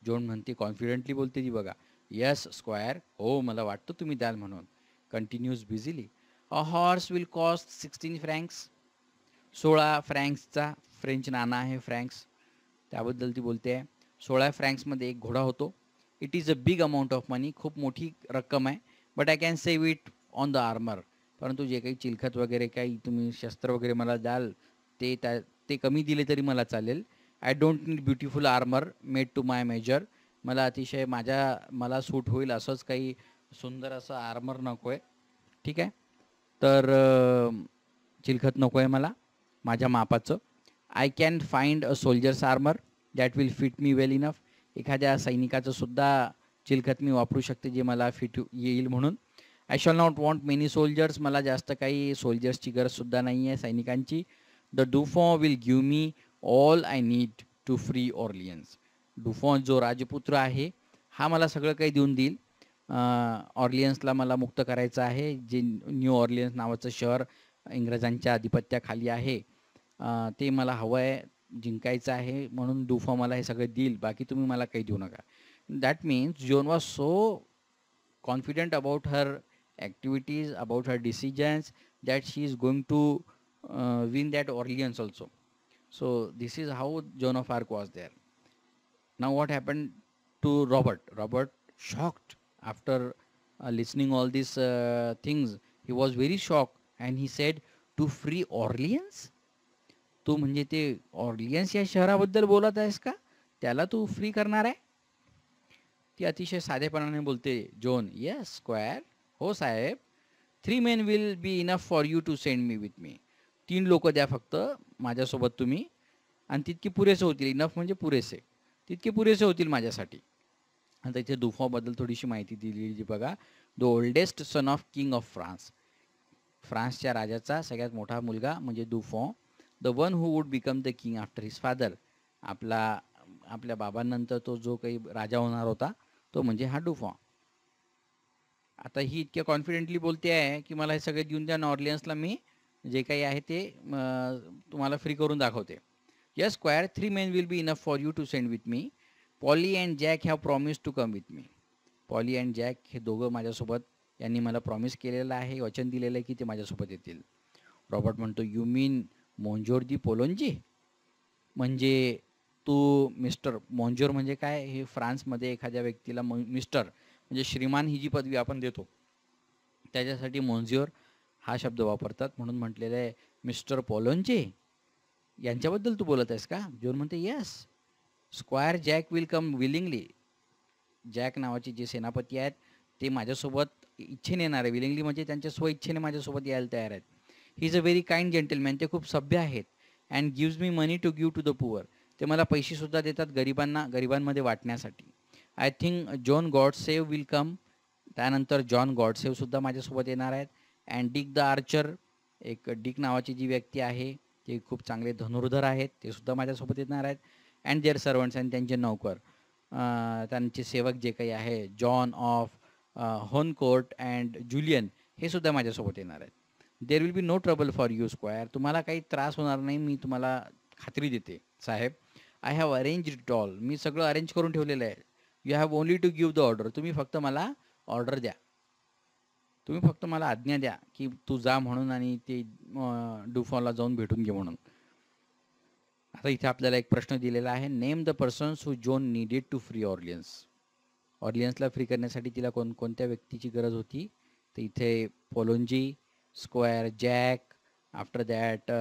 जॉन म्हणते, कॉन्फिडेंटली बोलते ती बघा, यस स्क्वायर, हो मला वाटतं तुम्ही द्याल म्हणून. Continues busily, a horse will cost 16 francs, 16 फ्रँक्सचा फ्रेंच नाणा आहे फ्रँक्स, त्याबद्दल ती बोलते आहे. 16 फ्रँक्समध्ये एक घोडा होतो. It is a big amount of money, खूप मोठी रक्कम आहे. But I can save it on the armour, परंतु जे काही चिलखत वगैरे काही तुम्ही शस्त्र वगैरे मला द्याल ते कमी दिले तरी मला चालेल. I don't need beautiful armour made to my measure, मला अतिशय मला सूट होईल असंच काही सुंदर असं आर्मर नको आहे, ठीक आहे. तर चिलखत नको आहे मला माझ्या मापाचं. I can find a soldier's armour that will fit me well enough, एखाद्या सैनिकाचं सुद्धा चिलखत मी वापरू शकते जे मला फिट येईल म्हणून. I shall not want many soldiers, मला जास्त काही सोल्जर्सची गरजसुद्धा नाही आहे सैनिकांची. The Dauphin will give me all I need to free Orleans. Dauphin जो राजपुत्र आहे हा मला सगळं काही देऊन देईल. ऑर्लियन्सला मला मुक्त करायचं आहे, जे न्यू ऑर्लियन्स नावाचं शहर इंग्रजांच्या आधिपत्याखाली आहे, ते मला हवं आहे, जिंकायचं आहे, म्हणून डुफॉ मला हे सगळं देईल, बाकी तुम्ही मला काही देऊ नका. That means Joan was so confident about her activities, about her decisions, that she is going to win that Orleans also. So this is how Joan of Arc was there. Now what happened to Robert? Robert shocked after listening all these things. He was very shocked and he said, to free Orleans? तू म्हणजे ते ऑर्लियन्स या शहराबद्दल बोलत आहेस का, त्याला तू free करणार आहे. ती अतिशय साधेपणाने बोलते जोन, येस स्क्वायर, हो साहेब. 3 men will be enough for you to send me with me, 3 लोक द्या फक्त माझ्यासोबत तुम्ही, आणि तितके पुरेसे होतील. इनफ म्हणजे पुरेसे, तितके पुरेसे होतील माझ्यासाठी. आता इथे डुफॉबद्दल थोडीशी माहिती दिलेली बघा. The oldest son of king of France, फ्रान्सच्या राजाचा सगळ्यात मोठा मुलगा म्हणजे Dauphin. The one who would become the king after his father. आपल्या बाबांनंतर तो जो काही राजा होणार होता तो म्हणजे हा डुफॉ. आता ही इतक्या कॉन्फिडेंटली बोलते आहे की मला हे सगळे देऊन द्या, ऑर्लियन्सला मी जे काही आहे ते तुम्हाला फ्री करून दाखवते. Yes square, 3 men will be enough for you to send with me. Polly and Jack have promise to come with me. Polly and Jack हे दोघं माझ्यासोबत, यांनी मला प्रॉमिस केलेलं आहे, वचन दिलेलं आहे की ते माझ्यासोबत येतील. रॉबर्ट म्हणतो, यू मीन मोंजोर दी पोलोंजी? म्हणजे तू मिस्टर, मोंजोर म्हणजे काय, हे फ्रान्समध्ये एखाद्या व्यक्तीला मिस्टर म्हणजे श्रीमान ही जी पदवी आपण देतो त्याच्यासाठी मोंजिओर हा शब्द वापरतात, म्हणून म्हटलेलं आहे मिस्टर पोलोंजे यांच्याबद्दल तू बोलत आहेस का? जॉन म्हणते yes. Square jack will come willingly. Jack नावाचे जे सेनापती आहेत ते माझ्यासोबत इच्छेने येणार आहे. विलिंगली म्हणजे त्यांच्या स्वइच्छेने माझ्यासोबत यायला तयार आहेत. He is a very kind gentleman. ते खूप सभ्य आहेत. And gives me money to give to the poor. ते मला पैसेसुद्धा देतात गरिबांमध्ये वाटण्यासाठी. I think John Godsave will come. त्यानंतर जॉन गॉडसेवसुद्धा माझ्यासोबत येणार आहेत. अँड डिक द आर्चर, एक डिक नावाची जी व्यक्ती आहे ते खूप चांगले धनुर्धर आहेत, ते सुद्धा माझ्यासोबत येणार आहेत. अँड देअर सर्वंट्स, आणि त्यांचे नौकर, त्यांचे सेवक जे काही आहे, John of Honecourt and Julian, हे सुद्धा माझ्यासोबत येणार आहेत. There will be no trouble for you squire. तुम्हाला काही त्रास होणार नाही, मी तुम्हाला खात्री देते साहेब. I have arrange it all. मी सगळं अरेंज करून ठेवलेलं आहे. You have only to give the order. तुम्ही फक्त मला ऑर्डर द्या, तुम्ही फक्त मला आज्ञा द्या की तू जा म्हणून आणि ते डुफॉनला जाऊन भेटून घे म्हणून. आता इथे आपल्याला एक प्रश्न दिलेला आहे, name the persons who Joan needed to free Orleans. ऑर्लियन्सला फ्री करण्यासाठी तिला कोणत्या व्यक्तीची गरज होती? तर इथे Poulengey, squire Jack, after that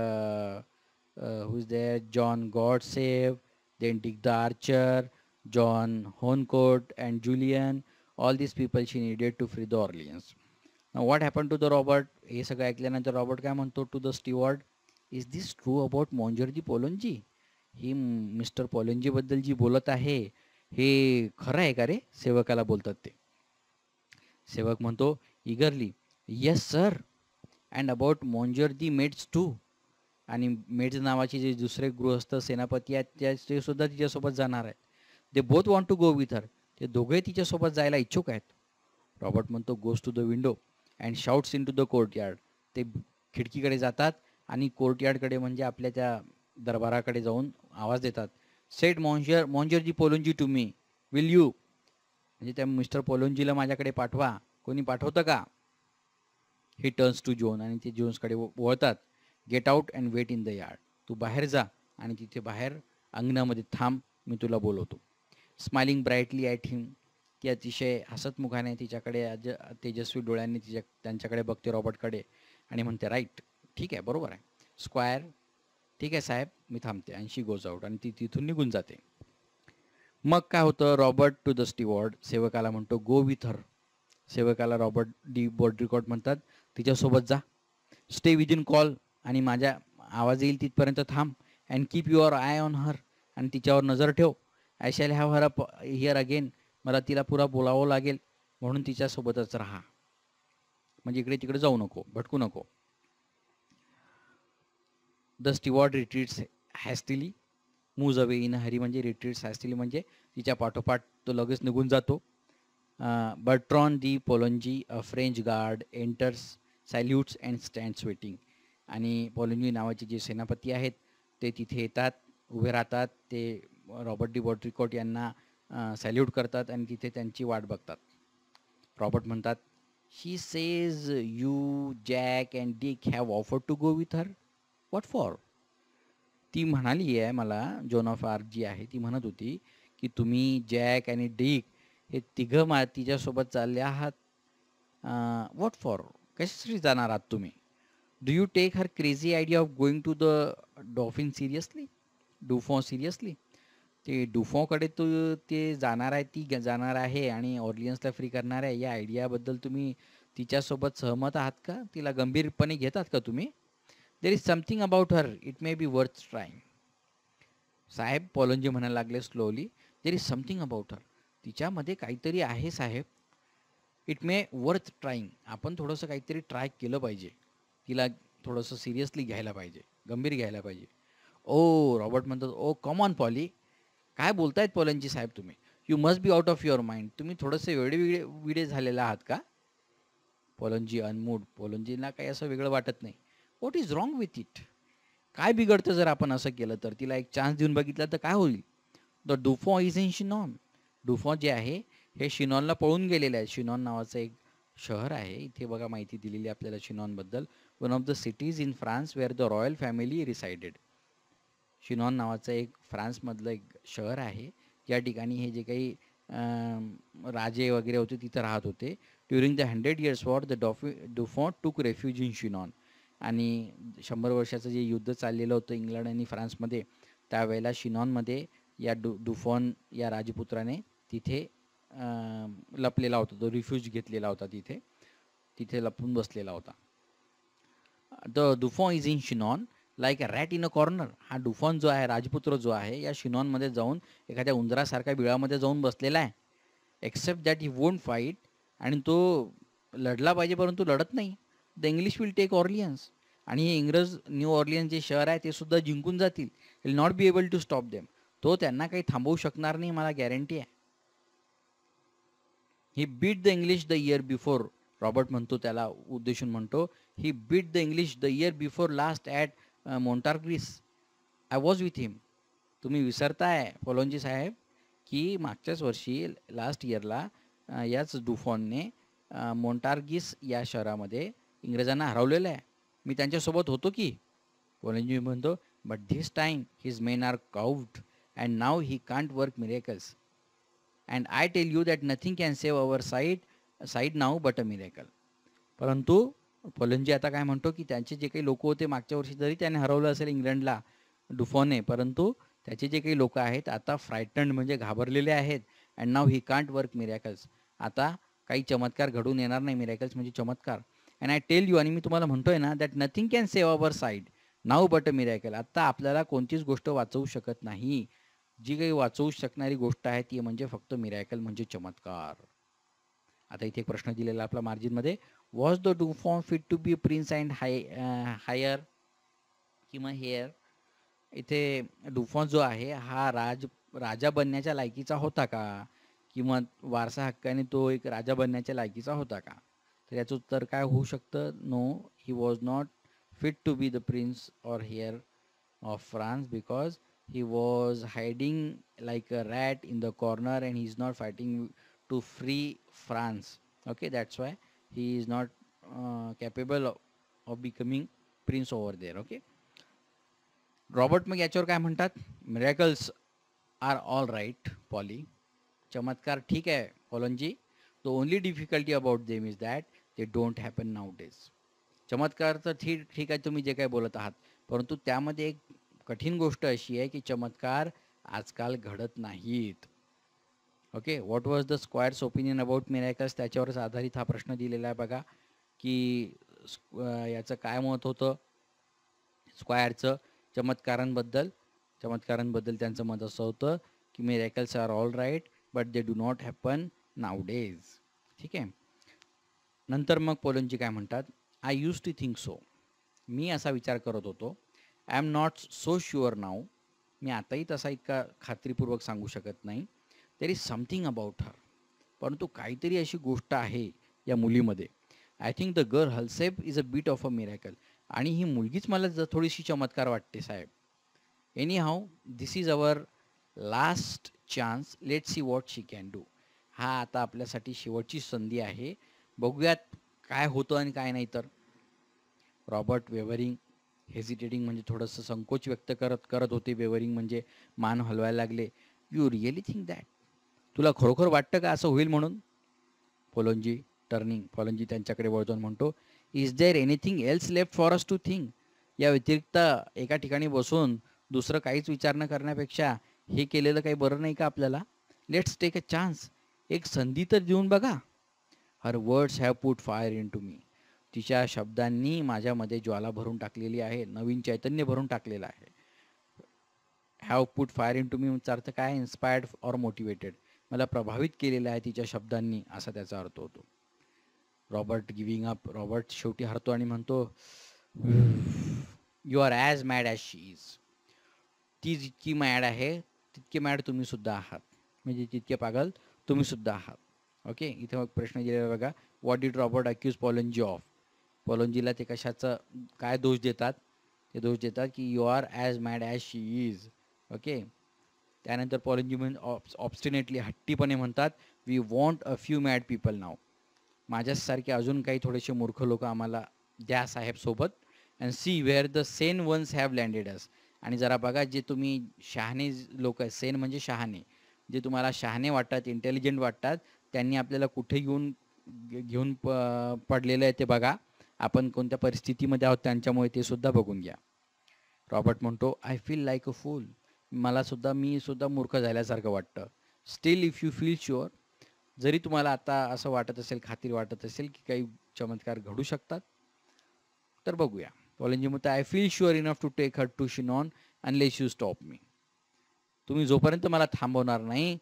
who is there, John Godsave, then Dick the Archer, John Honecourt and Julian. All this people she needed to free the Orleans. What happen to the Robert? हे सगळं ऐकल्यानंतर Robert काय म्हणतो to the steward, is this true about Monsieur the पोलोंजी? He mister पोलोंजीबद्दल जी बोलत आहे हे खरं आहे का रे? सेवकाला बोलतात ते. सेवक म्हणतो eagerly, yes sir. And about Monsieur de maids too. आणि मेड्स नावाचे जे दुसरे गृहस्थ सेनापती आहेत ते सुद्धा तिच्यासोबत जाणार आहेत. They both want to go with her. ते दोघे तिच्यासोबत जायला इच्छुक आहेत. रॉबर्ट म्हणतो goes to the window and shouts into the courtyard. ते खिडकीकडे जातात आणि कोर्टयार्डकडे म्हणजे आपल्या त्या दरबाराकडे जाऊन आवाज देतात, set Monsieur de Poulengey to me, will you? म्हणजे त्या मिस्टर पोलोंजीला माझ्याकडे पाठवा, कोणी पाठवतं का? ही टर्न्स टू जॉन, आणि ते जोन्सकडे वळतात. Get out and wait in the yard. तू बाहेर जा आणि तिथे बाहेर अंगणामध्ये थांब, मी तुला बोलवतो. स्माइलिंग ब्राईटली ॲट हिम. ती अतिशय हसतमुखाने तिच्याकडे तेजस्वी डोळ्यांनी त्यांच्याकडे बघते, रॉबर्टकडे, आणि म्हणते राईट, ठीक आहे, बरोबर आहे स्क्वायर, ठीक आहे साहेब, मी थांबते. आणि शी गोज आउट, आणि ती तिथून निघून जाते. मग काय होतं? रॉबर्ट टू द स्टीवॉर्ड, सेवकाला म्हणतो गो विथ हर. सेवकाला रॉबर्ट डी बॉड्रिकॉट म्हणतात तिच्यासोबत जा. स्टे विदिन कॉल, आणि माझ्या आवाज येईल तिथपर्यंत थांब. And keep your I on her, आणि तिच्यावर नजर ठेव. I shall have her up here again. मला तिला पुरा बोलावं लागेल, म्हणून तिच्यासोबतच राहा. म्हणजे इकडे तिकडे जाऊ नको, भटकू नको. The steward retreats hastily, moves away in hurry. म्हणजे रिट्रीट्स हॅस्टिली म्हणजे तिच्या पाठोपाठ तो लगेच निघून जातो. Bertrand de Poulengey, a French guard, enters, salutes and stands waiting. आणि पोलोंजी नावाचे जे सेनापती आहेत ते तिथे येतात, उभे राहतात. ते रॉबर्ट डी बॉड्रिकॉट यांना सॅल्यूट करतात आणि तिथे त्यांची वाट बघतात. रॉबर्ट म्हणतात, she says you Jack and Dick have offered to go with her. What for? ती म्हणाली आहे मला, जॉन ऑफ आर्क जी आहे ती म्हणत होती की तुम्ही जॅक आणि डिक हे तिघं तिच्यासोबत चालले आहात. What for? कशासाठी जाणार आहात तुम्ही? Do you take her crazy idea of going to the Dauphin seriously? Dauphin seriously? ते डुफॉकडे ते जाणार आहे, ती जाणार आहे आणि ऑर्लियन्सला फ्री करणार आहे, या आयडियाबद्दल तुम्ही तिच्यासोबत सहमत आहात का? तिला गंभीरपणे घेतात का तुम्ही? There is something about her, it may be worth trying. साहेब, पोलोंजी म्हणायला लागले slowly, there is something about her. तिच्यामध्ये काहीतरी आहे साहेब. It may worth trying. आपण थोडंसं काहीतरी ट्राय केलं पाहिजे, तिला थोडंसं सिरियसली घ्यायला पाहिजे. गंभीर घ्यायला पाहिजे. ओ रॉबर्ट म्हणतात, ओ कम ऑन पॉली, काय बोलतायत पोलंजी साहेब तुम्ही? You must be out of your mind. तुम्ही थोडेसे विडे झालेले आहात का? पोलंजी अनमूड. पोलंजीला काही असं वेगळं वाटत नाही. What is wrong with it? काय बिघडतं जर आपण असं केलं तर? तिला एक चान्स देऊन बघितला तर काय होईल? The Dauphin is in Chinon. Dauphin जे आहे हे शिनॉनला पळून गेलेले आहे. शिनॉन नावाचं एक शहर आहे. इथे बघा माहिती दिलेली आपल्याला शिनॉनबद्दल. One of the cities in France where the royal family resided. Chinon नावाचं एक फ्रान्समधलं एक शहर आहे, या ठिकाणी हे जे काही राजे वगैरे होते तिथं राहत होते. During the 100 years war the Dauphin took refuge in शिनॉन. आणि 100 वर्षाचं जे युद्ध चाललेलं होतं इंग्लंड आणि फ्रान्समध्ये, त्यावेळेला शिनॉनमध्ये या डुफॉन या राजपुत्राने तिथे लपलेला होता. तो रिफ्यूज घेतलेला होता, तिथे लपून बसलेला होता. The Dauphin is in Chinon like a rat in a corner. हा डुफॉन जो आहे, राजपुत्र जो आहे, या शिनॉनमध्ये जाऊन एखाद्या उंदरासारख्या बिळामध्ये जाऊन बसलेला आहे. Except that he won't fight. आणि तो लढला पाहिजे परंतु लढत नाही. The English will take Orleans. आणि हे इंग्रज न्यू ऑर्लियन्स जे शहर आहे ते सुद्धा जिंकून जातील. Will not be able to stop them. तो त्यांना काही थांबवू शकणार नाही, मला गॅरंटी आहे. He beat the English the year before. Robert म्हणतो, त्याला उद्देशून म्हणतो, he beat the English the year before last at Montargis. I was with him. तुम्ही विसरताय पोलंजी साहेब की मागच्याच वर्षी लास्ट इयरला याच डुफॉनने मोंटार्गिस या शहरामध्ये इंग्रजांना हरवलेलं आहे. मी त्यांच्यासोबत होतो की. पोलंजी म्हणतो, but this time his men are cowed and now he can't work miracles. And I tell you that nothing can save our side now but a miracle. परंतु पोलंजी आता काय म्हणतो की त्यांचे जे काही लोक होते मागच्या वर्षी, जरी त्याने हरवलं असेल इंग्लंडला डुफॉने, परंतु त्याचे जे काही लोक आहेत आता फ्रायटन्ड म्हणजे घाबरलेले आहेत. And now he can't work miracles. आता काही चमत्कार घडून येणार नाही. मिरॅकल्स म्हणजे चमत्कार. अँड आय टेल यू, आणि मी तुम्हाला म्हणतोय ना, that nothing can save our side now but a miracle. आता आपल्याला कोणतीच गोष्ट वाचवू शकत नाही. जी काही वाचवू शकणारी गोष्ट आहे ती म्हणजे फक्त मिरॅकल, म्हणजे चमत्कार. आता इथे एक प्रश्न दिलेला आपला मार्जिनमध्ये. Was the Dauphin fit to be prince and hire किंवा हेअर. इथे डुफॉन जो आहे हा राजा बनण्याच्या लायकीचा होता का, किंवा वारसा हक्काने तो एक राजा बनण्याच्या लायकीचा होता का? तर याचं उत्तर काय होऊ शकतं? No, he was not fit to be the prince or heir of France because he was hiding like a rat in the corner and he's not fighting to free France. Okay, that's why he is not capable of becoming prince over there. Okay. Robert मग याच्यावर काय म्हणतात? Miracles are all right Polly. चमत्कार ठीक आहे Poulengey. The only difficulty about them is that they don't happen nowadays. चमत्कार तर ठीक आहे तुम्ही जे काय बोलत आहात, परंतु त्यामध्ये एक कठीण गोष्ट अशी आहे की चमत्कार आजकाल घडत नाहीत. Okay. What was the squares opinion about miracles, त्याच्यावरच आधारित हा प्रश्न दिलेला आहे बघा, की याचं काय मत होतं स्क्वायरचं चमत्कारांबद्दल. त्यांचं मत असं होतं की miracles are all right but they do not happen nowadays. ठीक आहे. नंतर मग पोलंजी काय म्हणतात? I use to think so. मी असा विचार करत होतो. I am not so sure now. मी आताही तसा इतका खात्रीपूर्वक सांगू शकत नाही. There is something about her. परंतु काहीतरी अशी गोष्ट आहे या मुलीमध्ये. I think the girl herself is a bit of a miracle. आणि ही मुलगीच मला थोडीशी चमत्कार वाटते साहेब. Anyhow this is our last chance. Let see what she can do. हा आता आपल्यासाठी शेवटची संधी आहे. बघूयात काय होतं आणि काय नाही. तर रॉबर्ट वेवरिंग हेजिटेटिंग म्हणजे थोडंसं संकोच व्यक्त करत होते. वेवरिंग म्हणजे मान हलवायला लागले. You really think that. तुला खरोखर वाटतं का असं होईल म्हणून? पोलंजी पोलंजी त्यांच्याकडे वळतून म्हणतो, is there anything else left for us to think. या व्यतिरिक्त एका ठिकाणी बसून दुसरं काहीच विचार न करण्यापेक्षा हे केलेलं काही बरं नाही का आपल्याला? Let's take a chance. एक संधी तर देऊन बघा. Her words have put fire into me. तिच्या शब्दांनी माझ्यामध्ये ज्वाला भरून टाकलेली आहे, नवीन चैतन्य भरून टाकलेलं आहे. Have put fire into me म्हणजे अर्थ काय? Inspired or motivated. मला प्रभावित केलेलं आहे तिच्या शब्दांनी, असा त्याचा अर्थ होतो. Robert giving up. रॉबर्ट शेवटी हरतो आणि म्हणतो, you are as mad as she is. ती जितकी मॅड आहे तितके मॅड तुम्ही सुद्धा आहात, म्हणजे तितके पागल तुम्ही सुद्धा आहात. ओके, इथे मग प्रश्न दिलेला बघा. What did Robert accuse Poulengey of. पॉलंजीला ते कशाचं काय दोष देतात? ते दोष देतात की you are as mad as she is. Okay, त्यानंतर पॉलंजी ऑब्स्टिनेटली हट्टीपणे म्हणतात we want a few mad people now. माझ्यासारखे अजून काही थोडेसे मूर्ख लोक आम्हाला द्या साहेब सोबत. And see where the saints have landed us. आणि जरा बघा जे तुम्ही शहाणे लोक आहेत, सेन म्हणजे शहाणे, जे तुम्हाला शहाणे वाटतात, इंटेलिजंट वाटतात, त्यांनी आपल्याला कुठे घेऊन पडलेलं आहे ते बघा. आपण कोणत्या परिस्थितीमध्ये आहोत त्यांच्यामुळे ते सुद्धा बघून घ्या. रॉबर्ट म्हणतो आय फील लाईक अ फूल. मी सुद्धा मूर्ख झाल्यासारखं वाटतं. Steel if you feel sure. जरी तुम्हाला आता असं वाटत असेल, खात्री वाटत असेल की काही चमत्कार घडू शकतात, तर बघूया. पॉलंजी म्हणतो I feel sure enough to take her to Chinon unless you stop me. तुम्ही जोपर्यंत मला थांबवणार नाही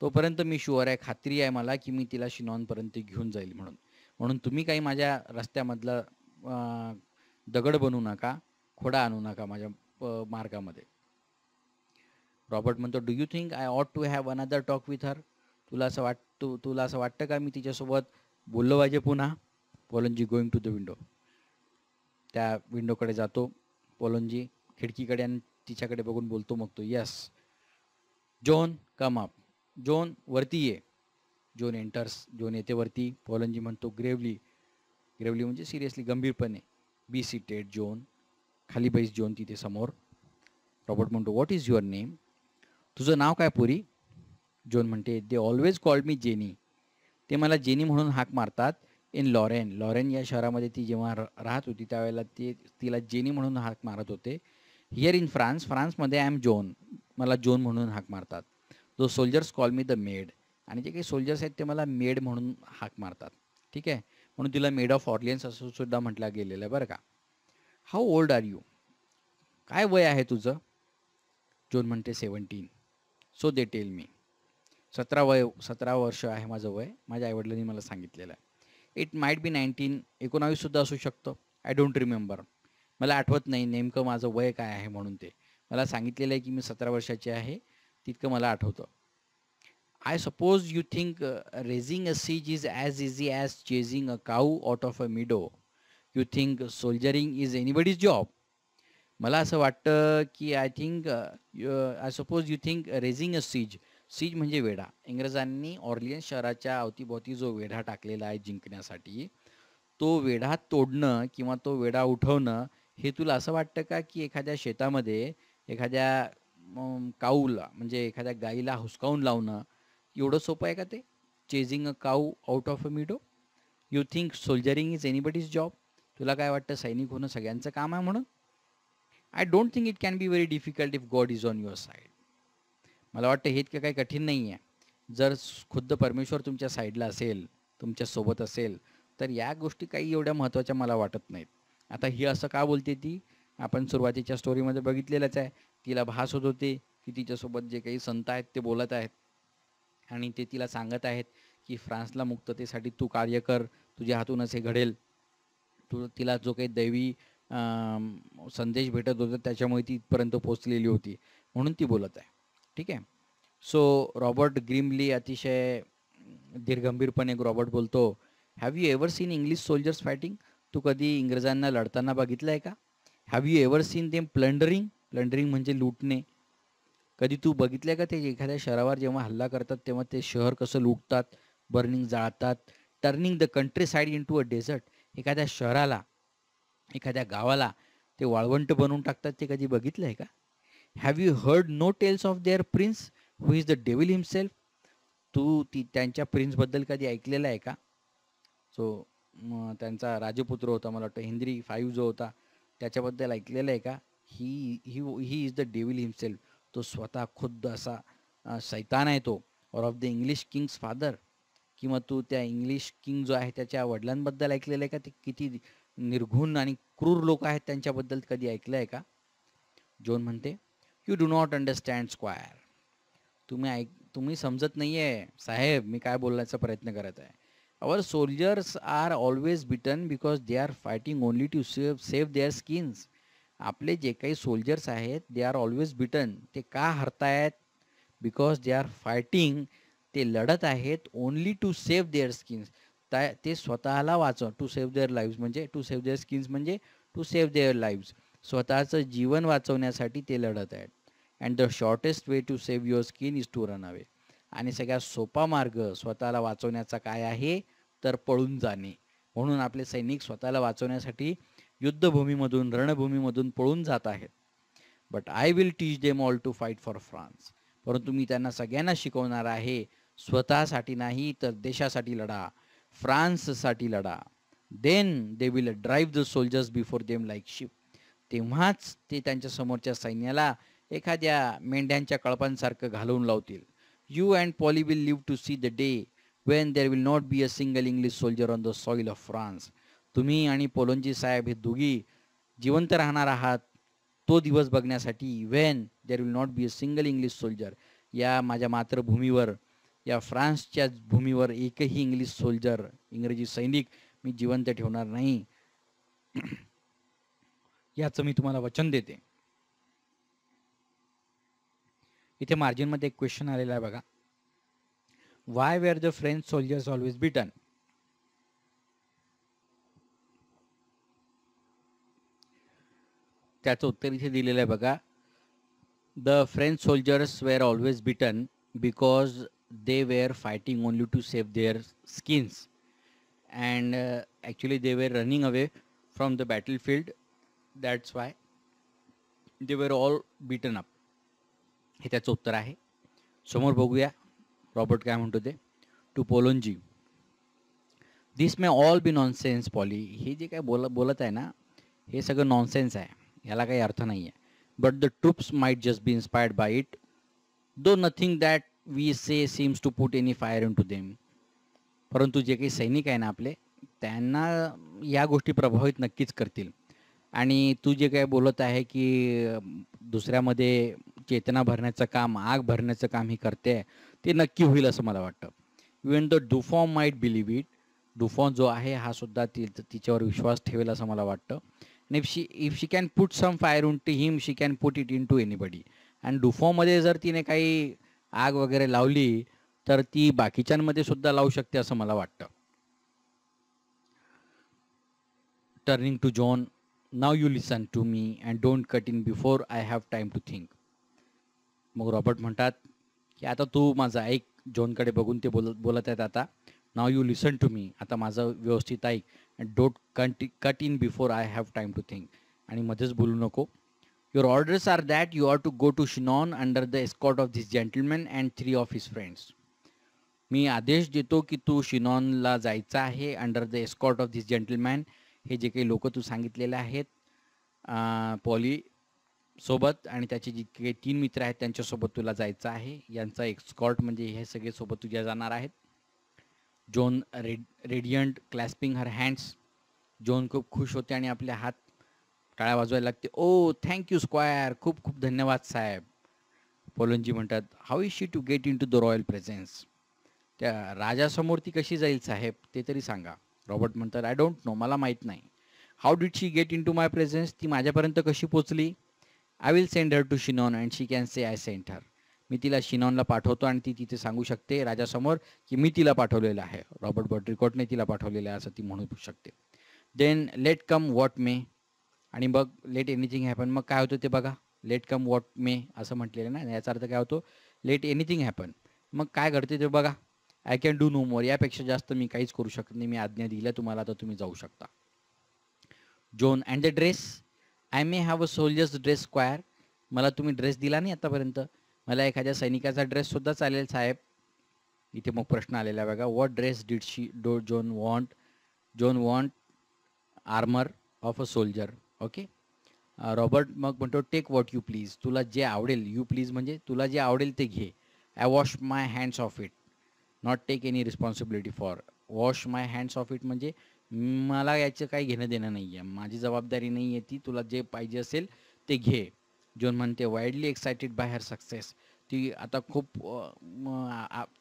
तोपर्यंत मी शुअर आहे, खात्री आहे मला की मी तिला शिनॉनपर्यंत घेऊन जाईल म्हणून तुम्ही काही माझ्या रस्त्यामधलं दगड बनवू नका, खोडा आणू नका माझ्या मार्गामध्ये. रॉबर्ट म्हणतो do you think I ought to have another talk with her. तुला असं वाटतं का मी तिच्यासोबत बोललो पाहिजे पुन्हा. Poulengy going to the window. त्या विंडोकडे जातो पॉलंजी, खिडकीकडे, आणि तिच्याकडे बघून बोलतो मग तो yes John come up. John वरती ये. John enters. जॉन येते वरती. पॉलंजी म्हणतो ग्रेवली म्हणजे सिरियसली, गंभीरपणे, बी सीटेड जॉन. खाली बैस जॉन तिथे समोर. रॉबर्ट म्हणतो व्हॉट इज युअर नेम. तुझं नाव काय पोरी. जॉन म्हणते they always called me jenny. ते मला जेनी म्हणून हाक मारतात. इन लॉरेन या शहरामध्ये ती जेव्हा राहत होती त्यावेळेला ते तिला जेनी म्हणून हाक मारत होते. हिअर इन फ्रान्समध्ये आय एम जॉन. मला जॉन म्हणून हाक मारतात. The soldiers call me the maid. आणि जे काही सोल्जर्स आहेत ते मला मेड म्हणून हाक मारतात. ठीक आहे, म्हणून तिला मेड ऑफ ऑर्लियन्स असं सुद्धा म्हटलं गेलेलं आहे बरं का. How old are you. काय वय आहे तुझं. जॉन म्हणते 17. So they tell me. 17 वर्ष आहे माझं वय, माझ्या आईवडिलांनी मला सांगितलेलं आहे. It might be 19. 19 सुद्धा असू शकतं. I don't remember. मला आठवत नाही नेमकं माझं वय काय आहे म्हणून. ते मला सांगितलेलं आहे की मी 17 वर्षाची आहे, तितकं मला आठवतं. I suppose you think raising a siege is as easy as chasing a cow out of a meadow. You think soldiering is anybody's job. मला असं वाटतं की I suppose you think raising a siege म्हणजे वेढा. इंग्रजांनी ऑर्लियन्स शहराच्या अवतीभोवती जो वेढा टाकलेला आहे जिंकण्यासाठी, तो वेढा तोडणं किंवा तो वेढा उठवणं हे तुला असं वाटतं का की एखाद्या शेतामध्ये एखाद्या काऊला म्हणजे एखाद्या गाईला हुसकावून लावणं एवढं सोपं आहे का ते. Chasing a cow out of a meadow. You think soldiering is anybody's job. तुला काय वाटतं सैनिक होणं सगळ्यांचं काम आहे म्हणून. I don't think it can be very difficult if God is on your side. मला वाटतं हे इतकं काही कठीण नाही आहे. जर खुद्द परमेश्वर तुमच्या साईडला असेल, तुमच्यासोबत असेल, तर या गोष्टी काही एवढ्या महत्त्वाच्या मला वाटत नाहीत. आता ही असं का बोलते ती, आपण सुरुवातीच्या स्टोरीमध्ये बघितलेलंच आहे. तिला भास होत होते की तिच्यासोबत जे काही संत आहेत ते बोलत आहेत आणि ते तिला सांगत आहेत की फ्रान्सला मुक्ततेसाठी तू कार्य कर, तुझ्या हातूनच हे घडेल. तिला जो काही दैवी संदेश भेटत होता त्याच्यामुळे ती इथपर्यंत पोचलेली होती, म्हणून ती बोलत आहे. ठीक आहे. सो रॉबर्ट ग्रीमली अतिशय धीरगंभीरपणे रॉबर्ट बोलतो have you ever seen English soldiers fighting. तू कधी इंग्रजांना लढताना बघितलं आहे का. Have you ever seen them plundering. Plundering म्हणजे लुटणे. कधी तू बघितलं आहे का ते एखाद्या शहरावर जेव्हा हल्ला करतात तेव्हा ते शहर कसं लुटतात, बर्निंग जाळतात. Turning the countryside into a desert. एखाद्या शहराला, एखाद्या गावाला ते वाळवंट बनवून टाकतात. ते कधी बघितलं आहे का. Have you heard no tales of their prince who is the devil himself. तू त्यांच्या प्रिन्सबद्दल कधी ऐकलेलं आहे का. सो त्यांचा राजपुत्र होता, मला वाटतं हेनरी 5 जो होता, त्याच्याबद्दल ऐकलेलं आहे का. He is the devil himself. तो स्वतः खुद्द असा सैतान आहे तो. और of the English Kings father. किंवा तू त्या इंग्लिश किंग जो आहे त्याच्या वडिलांबद्दल ऐकलेलं आहे का. ते किती निर्घुण आणि क्रूर लोक आहेत त्यांच्याबद्दल कधी ऐकलं आहे का. जॉन म्हणते you do not understand square. तुम्ही समजत नाही आहे साहेब, मी काय बोलण्याचा प्रयत्न करत आहे. Our soldiers are always beaten because they are fighting only to save their skins. आपले जे काही सोल्जर्स आहेत दे आर ऑलवेज बिटन. ते का हरतायत? Because they are fighting. ते लढत आहेत only to save their skins. ते स्वतःला वाचव. टू सेव्ह देअर लाईव्स म्हणजे टू सेव्ह देअर स्किन्स म्हणजे टू सेव्ह देअर लाईव्स. स्वतःचं जीवन वाचवण्यासाठी ते लढत आहेत. And the shortest way to save your skin is to run away. आणि सगळ्यात सोपा मार्ग स्वतःला वाचवण्याचा काय आहे? तर पळून जाणे. म्हणून आपले सैनिक स्वतःला वाचवण्यासाठी युद्धभूमीमधून रणभूमीमधून पळून जात आहेत. But I will teach them all to fight for France. परंतु मी त्यांना सगळ्यांना शिकवणार आहे, स्वतःसाठी नाही तर देशासाठी लढा, फ्रान्ससाठी लढा. Then they will drive the soldiers before them like sheep. तेव्हाच ते त्यांच्या समोरच्या सैन्याला एखाद्या मेंढ्यांच्या कळपांसारखं घालवून लावतील. You and Polly will live to see the day when there will not be a single English soldier on the soil of France. तुम्ही आणि पोलंजी साहेब हे दोघी जिवंत राहणार आहात तो दिवस बघण्यासाठी. Wien there will not be a single English soldier. या माझ्या मातृभूमीवर, या फ्रान्सच्या भूमीवर एकही इंग्लिश सोल्जर, इंग्रजी सैनिक मी जिवंत ठेवणार नाही, याचं मी तुम्हाला वचन देते. इथे मार्जिनमध्ये एक क्वेश्चन आलेला आहे बघा. Why were the French soldiers always beaten? त्याचं उत्तर इथे दिलेलं आहे बघा. The French soldiers were always beaten because they were fighting only to save their skins, and actually they were running away from the battlefield. That's why they were all beaten up. हे त्याचं उत्तर आहे. समोर बघूया Robert काय म्हणतो ते. To Poulengey, this may all be nonsense Polly. हे जे काय बोलत आहे ना, हे सगळं नॉनसेन्स आहे, याला काही अर्थ नाही आहे. But the troops might just be inspired by it, though nothing that we say seems to put any fire into them. परंतु जे काही सैनिक आहे ना आपले, त्यांना या गोष्टी प्रभावित नक्कीच करतील. आणि तू जे काय बोलत आहे की दुसऱ्यामध्ये चेतना भरण्याचं काम, आग भरण्याचं काम ही करते, ते नक्की होईल असं मला वाटतं. Even the Dauphin might believe it. Dauphin जो आहे हा सुद्धा तिच्यावर विश्वास ठेवेल असं मला वाटतं. आणि if she can put some fire into him, she can put it into anybody. आणि डुफॉमध्ये जर तिने काही आग वगैरे लावली तर ती बाकीच्यांमध्ये सुद्धा लावू शकते असं मला वाटतं. Turning to John, now you listen to me and don't cut in before I have time to think. मग रॉबर्ट म्हणतात की आता तू माझं ऐक. जॉनकडे बघून ते बोलत आहेत आता. नाव यू लिसन टू मी, आता माझं व्यवस्थित ऐक. And don't cut in before I have time to think. आणि मध्येच बोलू नको. Your orders are that you are to go to Chinon under the escort of this gentleman and 3 of his friends. मी आदेश देतो की तू शिनॉनला जायचं आहे under the escort of this gentleman. हे जे काही लोक तू सांगितलेले आहेत पॉली सोबत, आणि त्याचे जे काही 3 मित्र आहेत त्यांच्यासोबत तुला जायचं आहे. यांचा एस्कॉर्ट म्हणजे हे सगळे सोबत तुझ्या जाणार आहेत. जॉन रेडियंट क्लॅस्पिंग हर हँड्स. जॉन खूप खुश होते आणि आपले हात टाळ्या वाजवायला लागते. ओ थँक्यू स्क्वायर, खूप खूप धन्यवाद साहेब. पोलंजी म्हणतात, how is she to get into the royal presence. त्या राजासमोर ती कशी जाईल साहेब ते तरी सांगा. रॉबर्ट म्हणतात, आय डोंट नो, मला माहीत नाही. How did she get into my presence, ती माझ्यापर्यंत कशी पोचली. I will send her to Chinon and she can say I sent her. मी तिला शिनॉनला पाठवतो आणि ती तिथे सांगू शकते राजासमोर की मी तिला पाठवलेलं आहे, रॉबर्ट बड्रिकॉटने तिला पाठवलेलं आहे असं ती म्हणू शकते. Then let come what may. आणि मग लेट एनिथिंग हॅपन. मग काय होतं ते बघा. लेट कम वॉट मे असं म्हटलेलं ना, याचा अर्थ काय होतो, लेट एनिथिंग हॅपन. मग काय घडते ते बघा. आय कॅन डू नो मोर, यापेक्षा जास्त मी काहीच करू शकत नाही. मी आज्ञा दिल्या तुम्हाला, तर तुम्ही जाऊ शकता. John, and the dress, I may have a soldiers dress square. मला तुम्ही ड्रेस दिला नाही आतापर्यंत, मला एखाद्या सैनिकाचा ड्रेससुद्धा चालेल साहेब. इथे मग प्रश्न आलेला आहे बघा. What dress did John want. John want armour of a soldier. Okay. Robert मग म्हणतो, टेक वॉट यू प्लीज. तुला जे आवडेल, यू प्लीज म्हणजे तुला जे आवडेल ते घे. I wash my hands of it, not take any responsibility for. Wash my hands of it म्हणजे मला याचं काही घेणं देणं नाही आहे, माझी जबाबदारी नाही आहे ती, तुला जे पाहिजे असेल ते घे. जॉन म्हणते, वाईडली एक्सायटेड बाय हर सक्सेस. ती आता खूप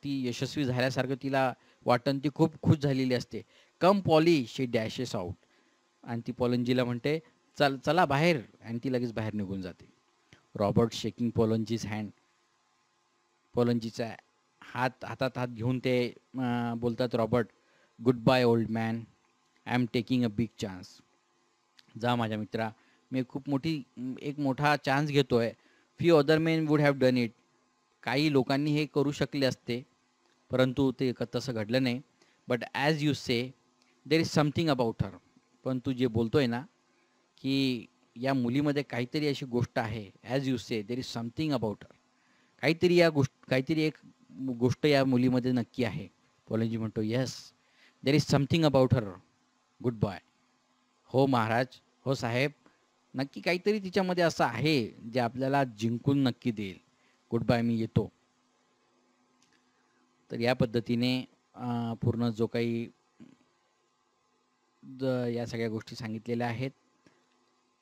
ती यशस्वी झाल्यासारखं तिला वाटतं, ती खूप खुश झालेली असते. कम पॉली, शी डॅशेस आउट. आणि ती पोलंजीला म्हणते, चला बाहेर, आणि ती लगेच बाहेर निघून जाते. रॉबर्ट शेकिंग पोलंजीज हँड, पोलंजीचा हातात हात घेऊन ते बोलतात, Robert, good by old man, I am taking a big chance. जा माझ्या मित्रा, मी एक मोठा चान्स घेतोय. Few other main would have done it. काही लोकांनी हे करू शकले असते, परंतु ते तसं घडलं नाही. But as you say, there is something about हर. पण तू जे बोलतोय ना, की या मुलीमध्ये काहीतरी अशी गोष्ट आहे, as you say there is something about her. काहीतरी एक गोष्ट या मुलीमध्ये नक्की आहे. पोलंजी म्हणतो, yes, there is something about her, goodbye. हो महाराज, हो साहेब, नक्की काहीतरी तिच्यामध्ये असं आहे जे आपल्याला जिंकून नक्की देईल. गुड बाय, मी येतो. तर या पद्धतीने पूर्ण जो काही या सगळ्या गोष्टी सांगितलेल्या आहेत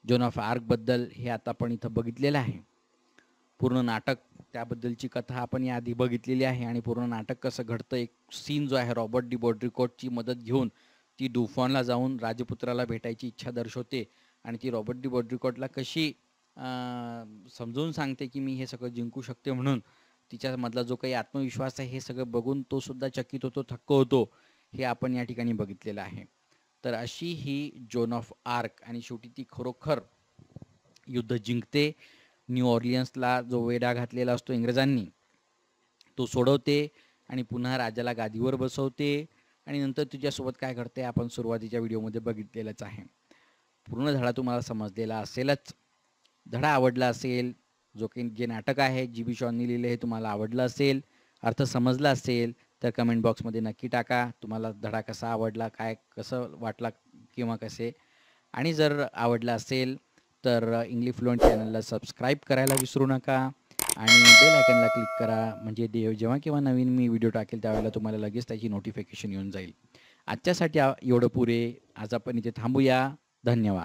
जोन ऑफ आर्कबद्दल, हे आता आपण इथं बघितलेलं आहे. पूर्ण नाटक, त्याबद्दलची कथा आपण याआधी बघितलेली आहे, आणि पूर्ण नाटक कसं घडतं, एक सीन जो आहे, रॉबर्ट डी बॉड्रिकॉटची मदत घेऊन ती डुफॉनला जाऊन राजपुत्राला भेटायची इच्छा दर्शवते, आणि ती रॉबर्ट डी बॉड्रिकॉटला कशी समजून सांगते की मी हे सगळं जिंकू शकते म्हणून. तिच्यामधला जो काही आत्मविश्वास आहे, हे सगळं बघून तो सुद्धा चकित होतो, थक्क होतो, हे आपण या ठिकाणी बघितलेलं आहे. तर अशी ही जोन ऑफ आर्क, आणि शेवटी ती खरोखर युद्ध जिंकते. न्यू ऑर्लियन्सला जो वेढा घातलेला असतो इंग्रजांनी, तो सोडवते, आणि पुन्हा राजाला गादीवर बसवते, आणि नंतर तुझ्यासोबत काय घडते आपण सुरुवातीच्या व्हिडिओमध्ये बघितलेलंच आहे. पूर्ण धडा तुम्हाला समजलेला असेलच. धडा आवडला असेल, जे नाटक आहे जी.बी. शॉनी लिहिलं हे तुम्हाला आवडलं असेल, अर्थ समजला असेल, तर कमेंट बॉक्समध्ये नक्की टाका. तुम्हाला धडा कसा आवडला, कसं वाटला किंवा कसे. आणि जर आवडला असेल तर इंग्लिश फ्लुएंट चॅनलला सबस्क्राईब करायला विसरू नका, आणि बेल आयकनला क्लिक करा, म्हणजे जेव्हा केव्हा नवीन मी व्हिडिओ टाकेल त्यावेळेला तुम्हाला लगेच त्याची नोटिफिकेशन येऊन जाईल. आजच्यासाठी एवढं पुरे. आज आपण इथे थांबूया. धन्यवाद.